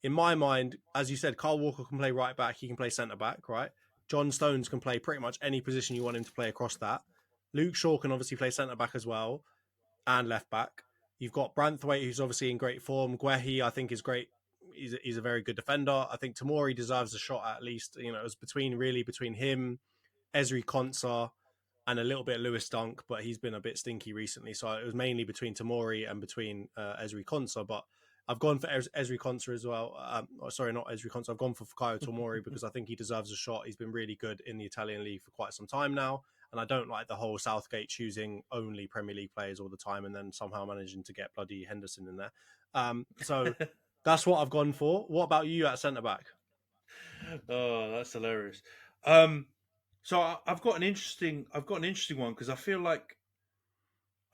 in my mind, as you said, Kyle Walker can play right back. He can play centre-back, right? John Stones can play pretty much any position you want him to play across that. Luke Shaw can obviously play centre-back as well and left-back. You've got Branthwaite, who's obviously in great form. Guehi, I think, is great. He's a very good defender. I think Tomori deserves a shot at least. It was between him, Ezri Konsa, and a little bit of Lewis Dunk, but he's been a bit stinky recently. So it was mainly between Tomori and between Ezri Konsa. But I've gone for Ezri Konsa as well. Sorry, not Ezri Konsa. I've gone for Fikayo Tomori because I think he deserves a shot. He's been really good in the Italian league for quite some time now. And I don't like the whole Southgate choosing only Premier League players all the time and then somehow managing to get bloody Henderson in there. So that's what I've gone for. What about you at centre-back? Oh, that's hilarious. So I've got an interesting one because I feel like,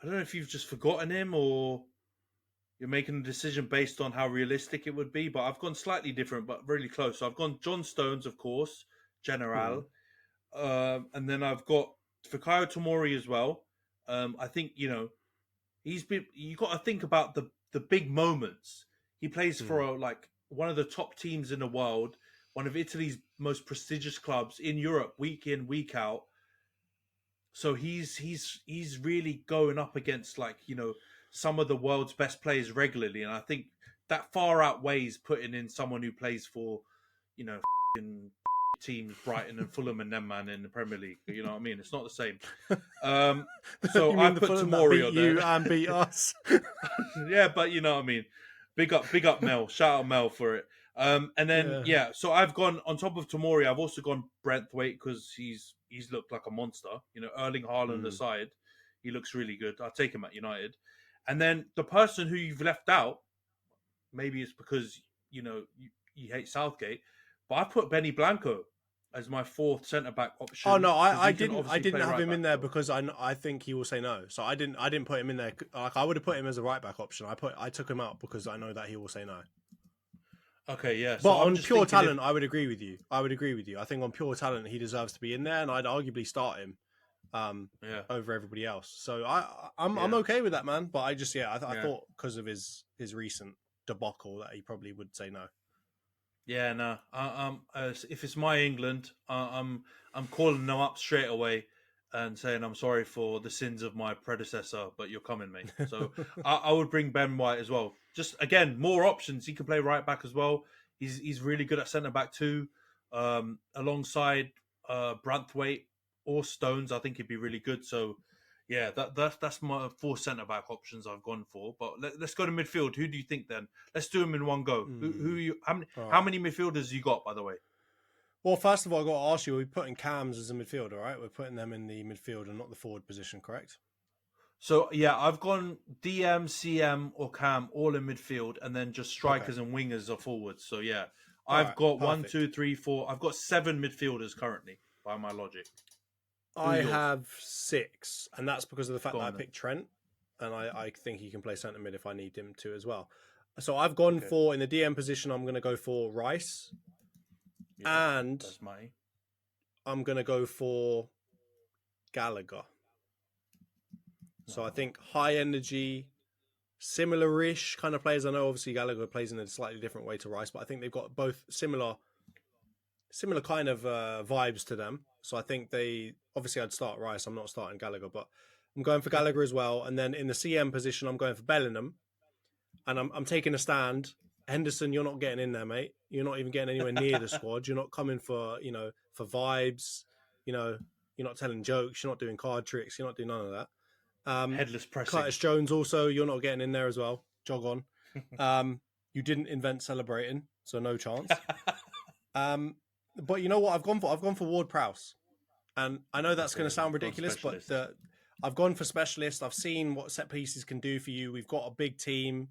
I don't know if you've just forgotten him or you're making a decision based on how realistic it would be, but I've gone slightly different, but really close. So I've gone John Stones, of course, General. And then I've got Fikayo Tomori as well. I think, you got to think about the big moments. He plays for like one of the top teams in the world, one of Italy's most prestigious clubs in Europe, week in, week out. So he's really going up against some of the world's best players regularly, and I think that far outweighs putting in someone who plays for, teams Brighton and Fulham and them, man, in the Premier League. You know what I mean? It's not the same. So I put Tomori on there. You and beat us. Yeah, but you know what I mean. Big up Mel. Shout out Mel for it. And then so I've gone on top of Tomori. I've also gone Branthwaite because he's looked like a monster. Erling Haaland aside, he looks really good. I'll take him at United. And then the person who you've left out, maybe it's because you hate Southgate, but I put Benny Blanco as my fourth centre back option. Oh no, I didn't have him in there because I think he will say no. So I didn't put him in there. Like I would have put him as a right back option. I took him out because I know that he will say no. Okay, yeah. But on pure talent, I would agree with you. I think on pure talent, he deserves to be in there, and I'd arguably start him over everybody else. So I'm okay with that, man. But I just I thought because of his recent debacle that he probably would say no. Yeah, no. If it's my England, I'm calling them up straight away and saying I'm sorry for the sins of my predecessor, but you're coming, mate. So I would bring Ben White as well. Just again, more options. He can play right back as well. He's really good at centre back too. Alongside Branthwaite or Stones, I think he'd be really good. So yeah, that's my four centre back options I've gone for. But let's go to midfield. Who do you think then? Let's do them in one go. Who you? How many midfielders you got, by the way? Well, first of all, I've got to ask you, we're putting Cams as a midfielder, right? We're putting them in the midfield and not the forward position, correct? So, yeah, I've gone DM, CM, or Cam all in midfield, and then just strikers and wingers are forwards. So, yeah, I've got 1, 2, 3, 4. I've got 7 midfielders currently, by my logic. I have 6, and that's because of the fact Go that I on then. picked Trent, and I think he can play centre mid if I need him to as well. So I've gone for, in the DM position, I'm going to go for Rice, and That's mighty. I'm going to go for Gallagher. So I think high energy, similar-ish kind of players. I know obviously Gallagher plays in a slightly different way to Rice, but I think they've got both similar kind of vibes to them. So I think I'd start Rice. I'm not starting Gallagher, but I'm going for Gallagher as well. And then in the CM position, I'm going for Bellingham, and I'm taking a stand. Henderson, you're not getting in there, mate. You're not even getting anywhere near the squad. You're not coming for for vibes. You're not telling jokes. You're not doing card tricks. You're not doing none of that. Headless pressing. Curtis Jones also, you're not getting in there as well. Jog on. You didn't invent celebrating, so no chance. But you know what I've gone for? I've gone for Ward Prowse. And I know that's going to sound ridiculous, but I've gone for specialist. I've seen what set pieces can do for you. We've got a big team.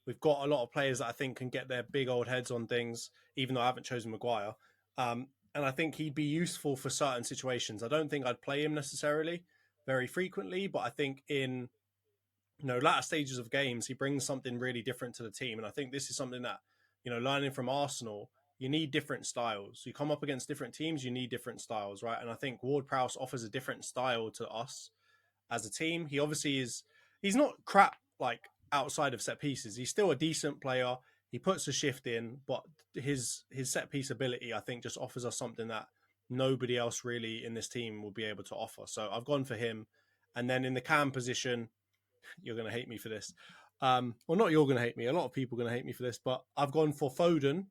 We've got a lot of players that I think can get their big old heads on things, even though I haven't chosen Maguire. And I think he'd be useful for certain situations. I don't think I'd play him necessarily very frequently, but I think in latter stages of games, he brings something really different to the team. And I think this is something that, learning from Arsenal, you need different styles. You come up against different teams, you need different styles, right? And I think Ward-Prowse offers a different style to us as a team. He obviously he's not crap like outside of set pieces. He's still a decent player. He puts a shift in, but his set piece ability, I think, just offers us something that nobody else really in this team will be able to offer. So I've gone for him. And then in the cam position, you're going to hate me for this. Well, not you're going to hate me. A lot of people are going to hate me for this, but I've gone for Foden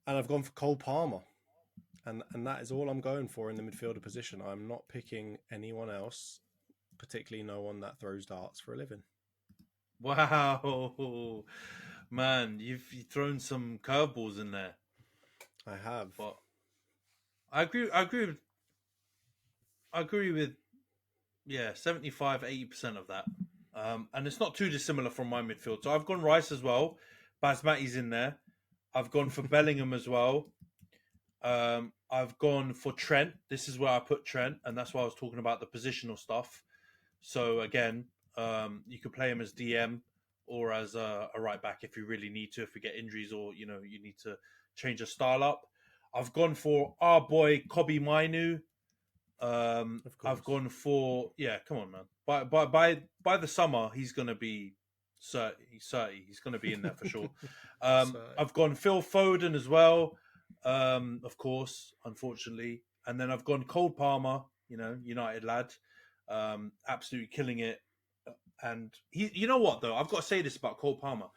and I've gone for Cole Palmer. And that is all I'm going for in the midfielder position. I'm not picking anyone else, particularly no one that throws darts for a living. Wow, man, you've thrown some curveballs in there. I have, but I agree with 75, 80% of that. And it's not too dissimilar from my midfield. So I've gone Rice as well. Basmati's in there. I've gone for Bellingham as well. I've gone for Trent. This is where I put Trent, and that's why I was talking about the positional stuff. So again, you could play him as DM or as a right back if you really need to, if we get injuries or you need to change a style up. I've gone for our boy Kobe Mainu. I've gone for come on, man. By the summer, he's gonna be 30. He's gonna be in there for sure. I've gone Phil Foden as well, of course, unfortunately, and then I've gone Cole Palmer. United lad, absolutely killing it. And you know what though? I've got to say this about Cole Palmer,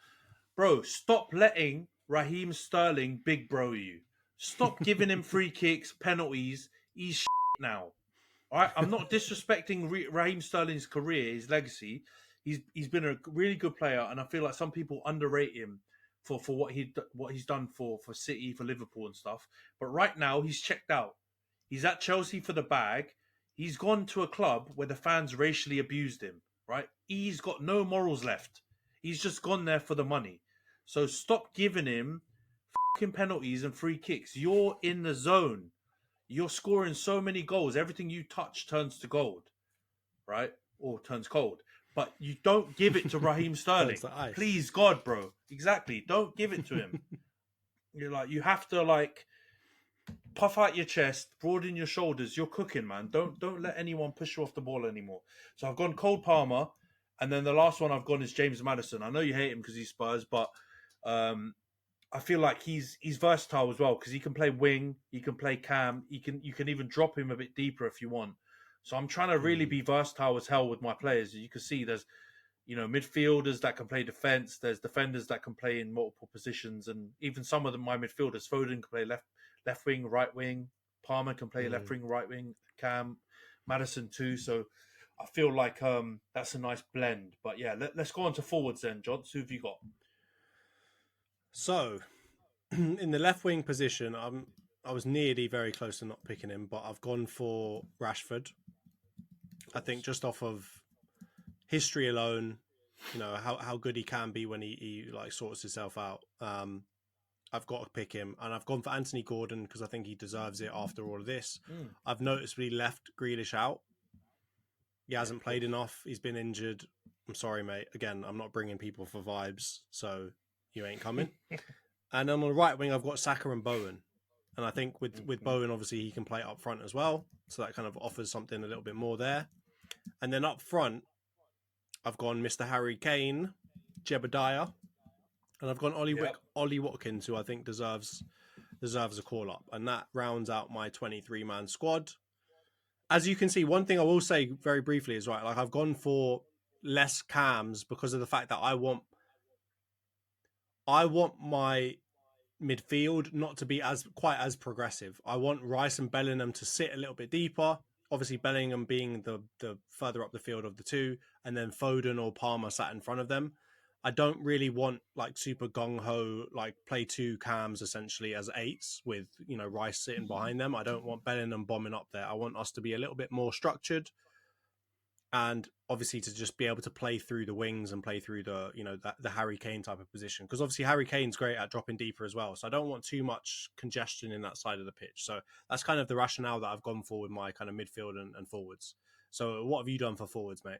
bro. Stop letting Raheem Sterling big bro you. Stop giving him free kicks, penalties. He's now. All right, I'm not disrespecting Raheem Sterling's career, his legacy. He's been a really good player, and I feel like some people underrate him for what he's done for City, for Liverpool and stuff. But right now, he's checked out. He's at Chelsea for the bag. He's gone to a club where the fans racially abused him. Right, he's got no morals left. He's just gone there for the money. So stop giving him fucking penalties and free kicks. You're in the zone. You're scoring so many goals. Everything you touch turns to gold, right? Or turns cold. But you don't give it to Raheem Sterling. Please, God, bro. Exactly. Don't give it to him. You have to puff out your chest, broaden your shoulders. You're cooking, man. Don't let anyone push you off the ball anymore. So I've gone Cole Palmer, and then the last one I've gone is James Maddison. I know you hate him because he's Spurs, but I feel like he's versatile as well because he can play wing, he can play cam, you can even drop him a bit deeper if you want. So I'm trying to really be versatile as hell with my players. As you can see, there's midfielders that can play defense, there's defenders that can play in multiple positions, and even some of my midfielders, Foden can play left wing, right wing, Palmer can play left wing, right wing, Cam, Maddison too. So I feel like that's a nice blend. But yeah, let's go on to forwards then, John. Who have you got? So, in the left wing position, I was nearly very close to not picking him, but I've gone for Rashford. I think just off of history alone, how good he can be when he sorts himself out. I've got to pick him, and I've gone for Anthony Gordon because I think he deserves it after all of this. Mm. I've noticeably left Grealish out. He hasn't played course. enough. He's been injured. I'm sorry, mate. Again, I'm not bringing people for vibes, so you ain't coming. And on the right wing, I've got Saka and Bowen. And I think with Bowen, obviously, he can play up front as well. So that kind of offers something a little bit more there. And then up front, I've gone Mr. Harry Kane, Jebediah, and I've gone Ollie Watkins, who I think deserves a call up. And that rounds out my 23-man squad. As you can see, one thing I will say very briefly is, right, like I've gone for less cams because of the fact that I want my midfield not to be quite as progressive. I want Rice and Bellingham to sit a little bit deeper. Obviously, Bellingham being the further up the field of the two, and then Foden or Palmer sat in front of them. I don't really want like super gung ho, like play two cams essentially as eights with, you know, Rice sitting behind them. I don't want Bellingham bombing up there. I want us to be a little bit more structured, and obviously to just be able to play through the wings and play through the, you know, the Harry Kane type of position. Because obviously Harry Kane's great at dropping deeper as well. So I don't want too much congestion in that side of the pitch. So that's kind of the rationale that I've gone for with my kind of midfield and forwards. So what have you done for forwards, mate?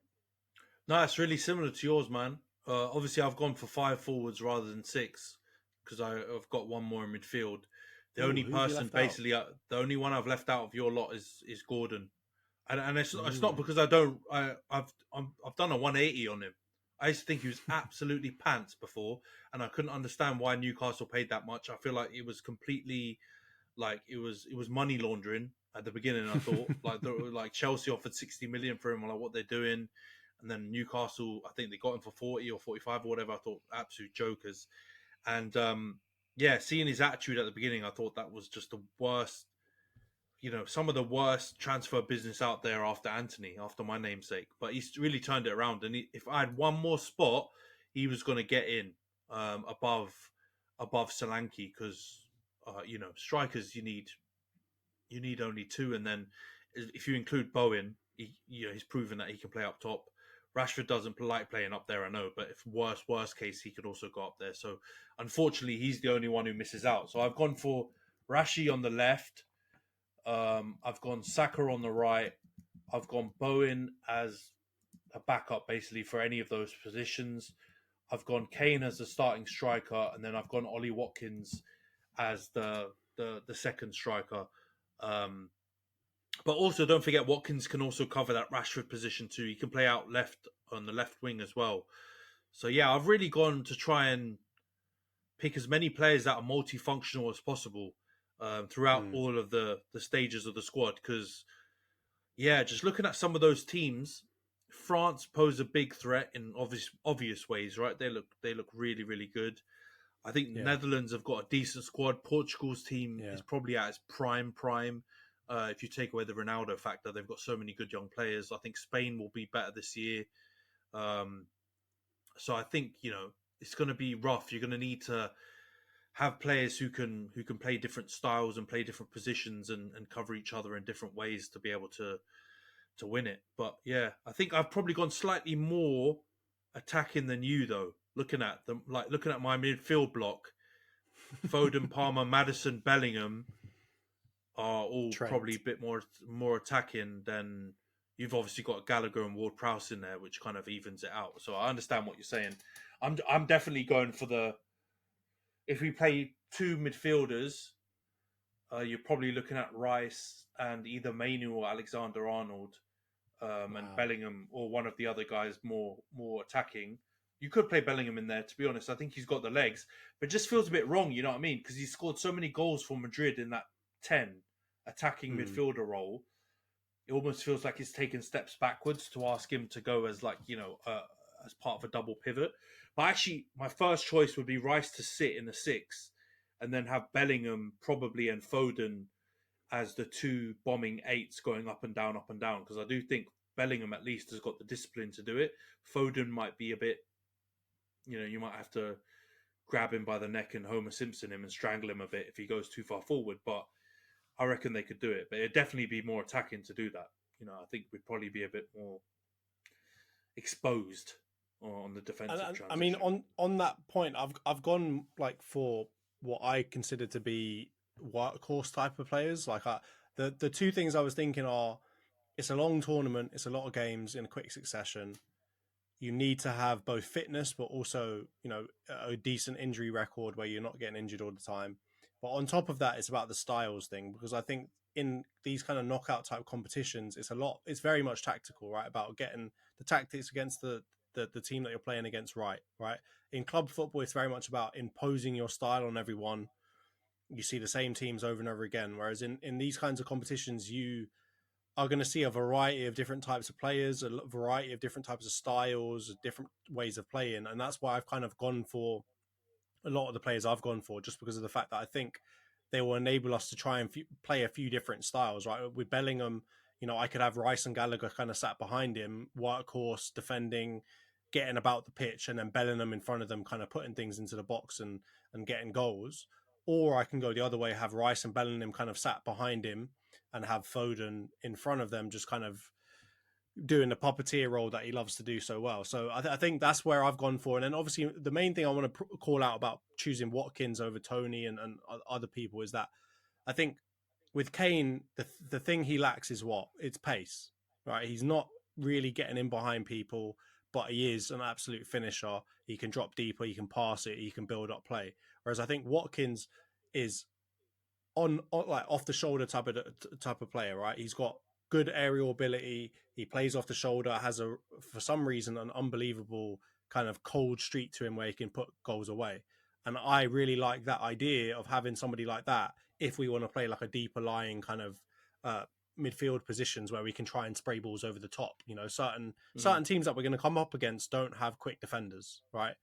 No, it's really similar to yours, man. Obviously, I've gone for 5 forwards rather than 6 because I've got one more in midfield. The only person, basically, the only one I've left out of your lot is Gordon, and it's not because I've done a 180 on him. I used to think he was absolutely pants before, and I couldn't understand why Newcastle paid that much. I feel like it was completely like it was money laundering at the beginning. I thought like Chelsea offered 60 million for him. I'm like, what they're doing. And then Newcastle, I think they got him for 40 or 45 or whatever. I thought absolute jokers. And seeing his attitude at the beginning, I thought that was just the worst, you know, some of the worst transfer business out there after Antony, after my namesake. But he's really turned it around. And if I had one more spot, he was going to get in above Solanke because, you know, strikers, you need only 2. And then if you include Bowen, he's proven that he can play up top. Rashford doesn't like playing up there, I know, but if worst case, he could also go up there. So unfortunately, he's the only one who misses out. So I've gone for Rashi on the left. I've gone Saka on the right. I've gone Bowen as a backup, basically, for any of those positions. I've gone Kane as the starting striker, and then I've gone Ollie Watkins as the second striker. But also, don't forget, Watkins can also cover that Rashford position too. He can play out left on the left wing as well. So yeah, I've really gone to try and pick as many players that are multifunctional as possible throughout all of the stages of the squad. Because yeah, just looking at some of those teams, France pose a big threat in obvious ways, right? They look really, really good. I think Netherlands have got a decent squad. Portugal's team is probably at its prime. If you take away the Ronaldo factor, they've got so many good young players. I think Spain will be better this year. So I think, you know, it's going to be rough. You're going to need to have players who can play different styles and play different positions and cover each other in different ways to be able to win it. But yeah, I think I've probably gone slightly more attacking than you though. Looking at my midfield block, Foden, Palmer, Maddison, Bellingham are all probably a bit more attacking than you've obviously got Gallagher and Ward-Prowse in there, which kind of evens it out. So I understand what you're saying. I'm definitely going for if we play 2 midfielders, you're probably looking at Rice and either Mainu or Alexander-Arnold, and Bellingham or one of the other guys more attacking. You could play Bellingham in there, to be honest. I think he's got the legs, but it just feels a bit wrong, you know what I mean? Because he scored so many goals for Madrid in that 10 attacking midfielder role. It almost feels like he's taken steps backwards to ask him to go as as part of a double pivot. But actually, my first choice would be Rice to sit in the 6 and then have Bellingham probably and Foden as the 2 bombing 8s going up and down, because I do think Bellingham at least has got the discipline to do it. Foden might be a bit, you know, you might have to grab him by the neck and Homer Simpson him and strangle him a bit if he goes too far forward. But I reckon they could do it. But it'd definitely be more attacking to do that. You know, I think we'd probably be a bit more exposed on the defensive transition. I mean, on that point, I've gone like for what I consider to be workhorse type of players. Like the two things I was thinking are, it's a long tournament, it's a lot of games in a quick succession. You need to have both fitness, but also, a decent injury record where you're not getting injured all the time. But on top of that, it's about the styles thing, because I think in these kind of knockout type competitions, it's very much tactical, right? About getting the tactics against the team that you're playing against, right? In club football, it's very much about imposing your style on everyone. You see the same teams over and over again. Whereas in these kinds of competitions, you are going to see a variety of different types of players, a variety of different types of styles, different ways of playing. And that's why I've kind of gone for a lot of the players I've gone for, just because of the fact that I think they will enable us to try and play a few different styles, right? With Bellingham, I could have Rice and Gallagher kind of sat behind him, workhorse, defending, getting about the pitch, and then Bellingham in front of them kind of putting things into the box and getting goals. Or I can go the other way, have Rice and Bellingham kind of sat behind him and have Foden in front of them, just kind of doing the puppeteer role that he loves to do so well. So I think that's where I've gone for. And then obviously the main thing I want to call out about choosing Watkins over Tony and other people is that I think with Kane, the thing he lacks is what? It's pace, right? He's not really getting in behind people, but he is an absolute finisher. He can drop deeper, he can pass it, he can build up play. Whereas I think Watkins is on like off the shoulder type of player, right? He's got good aerial ability. He plays off the shoulder, has for some reason an unbelievable kind of cold streak to him where he can put goals away. And I really like that idea of having somebody like that if we want to play like a deeper lying kind of midfield positions where we can try and spray balls over the top. Certain teams that we're going to come up against don't have quick defenders, right?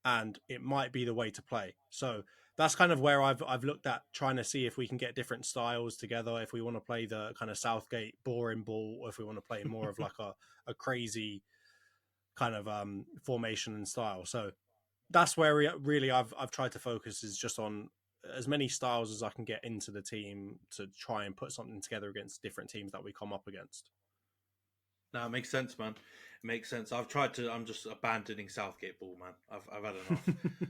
And it might be the way to play. So that's kind of where I've looked at trying to see if we can get different styles together, if we want to play the kind of Southgate boring ball, or if we want to play more of like a crazy kind of formation and style. So that's where really I've tried to focus, is just on as many styles as I can get into the team to try and put something together against different teams that we come up against. No, it makes sense, man. It makes sense. I'm just abandoning Southgate ball, man. I've had enough.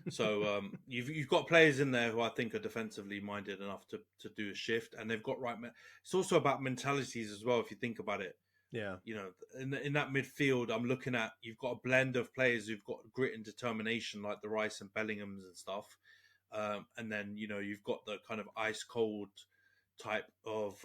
So you've got players in there who I think are defensively minded enough to do a shift, and they've got right. It's also about mentalities as well, if you think about it. Yeah. In that midfield, I'm looking at, you've got a blend of players who've got grit and determination, like the Rice and Bellinghams and stuff. And then, you've got the kind of ice cold type of,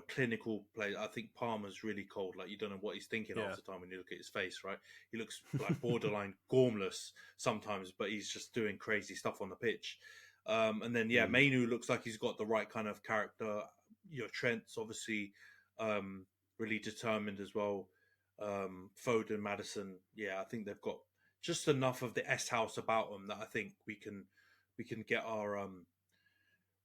clinical play. I think Palmer's really cold. Like, you don't know what he's thinking half the time when you look at his face, right? He looks like borderline gormless sometimes, but he's just doing crazy stuff on the pitch. And then, Mainu looks like he's got the right kind of character. Trent's obviously really determined as well. Foden, Maddison, I think they've got just enough of the S-house about them that I think we can get our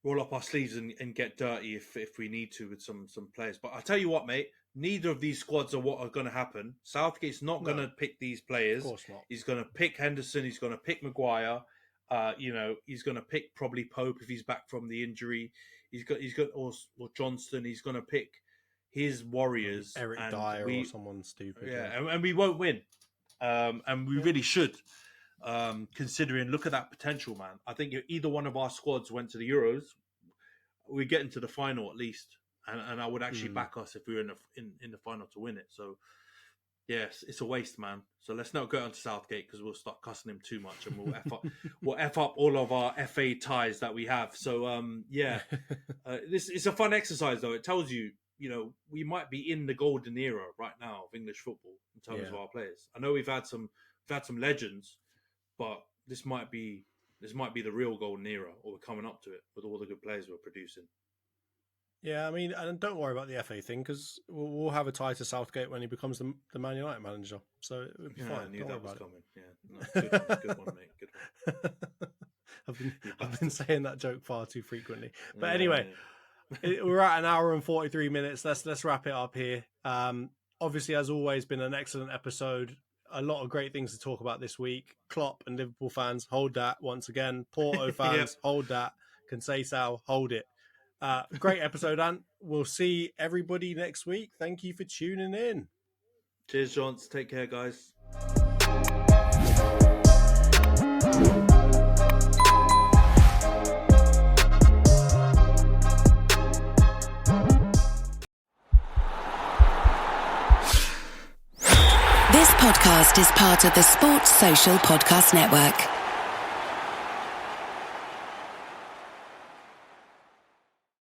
roll up our sleeves and get dirty if we need to with some players. But I tell you what, mate, neither of these squads are what are going to happen. Southgate's not going to pick these players. Of course not. He's going to pick Henderson. He's going to pick Maguire. He's going to pick probably Pope if he's back from the injury. He's got or Johnston. He's going to pick his Warriors. Eric Dyer or someone stupid. Yeah, and we won't win. And we really should. Considering, look at that potential, man. I think if either one of our squads went to the Euros, we get into the final at least, and I would actually back us if we were in the final to win it. So, yes, it's a waste, man. So let's not go on to Southgate because we'll start cussing him too much, and we'll f up all of our FA ties that we have. So, this it's a fun exercise though. It tells you, we might be in the golden era right now of English football in terms of our players. I know we've had some legends. But this might be the real golden era, or we're coming up to it with all the good players we're producing. Yeah, I mean, and don't worry about the FA thing, because we'll have a tie to Southgate when he becomes the Man United manager. So it would be fine. I knew don't that was worry coming. Yeah, good one, mate. Good one. I've been saying that joke far too frequently. But anyway, we're at an hour and 43 minutes. Let's wrap it up here. Obviously, as always, been an excellent episode. A lot of great things to talk about this week. Klopp and Liverpool fans, hold that once again. Porto fans, hold that. Conceição, hold it. Great episode, Ant. We'll see everybody next week. Thank you for tuning in. Cheers, Johns. Take care, guys. podcast is part of the Sports Social Podcast Network.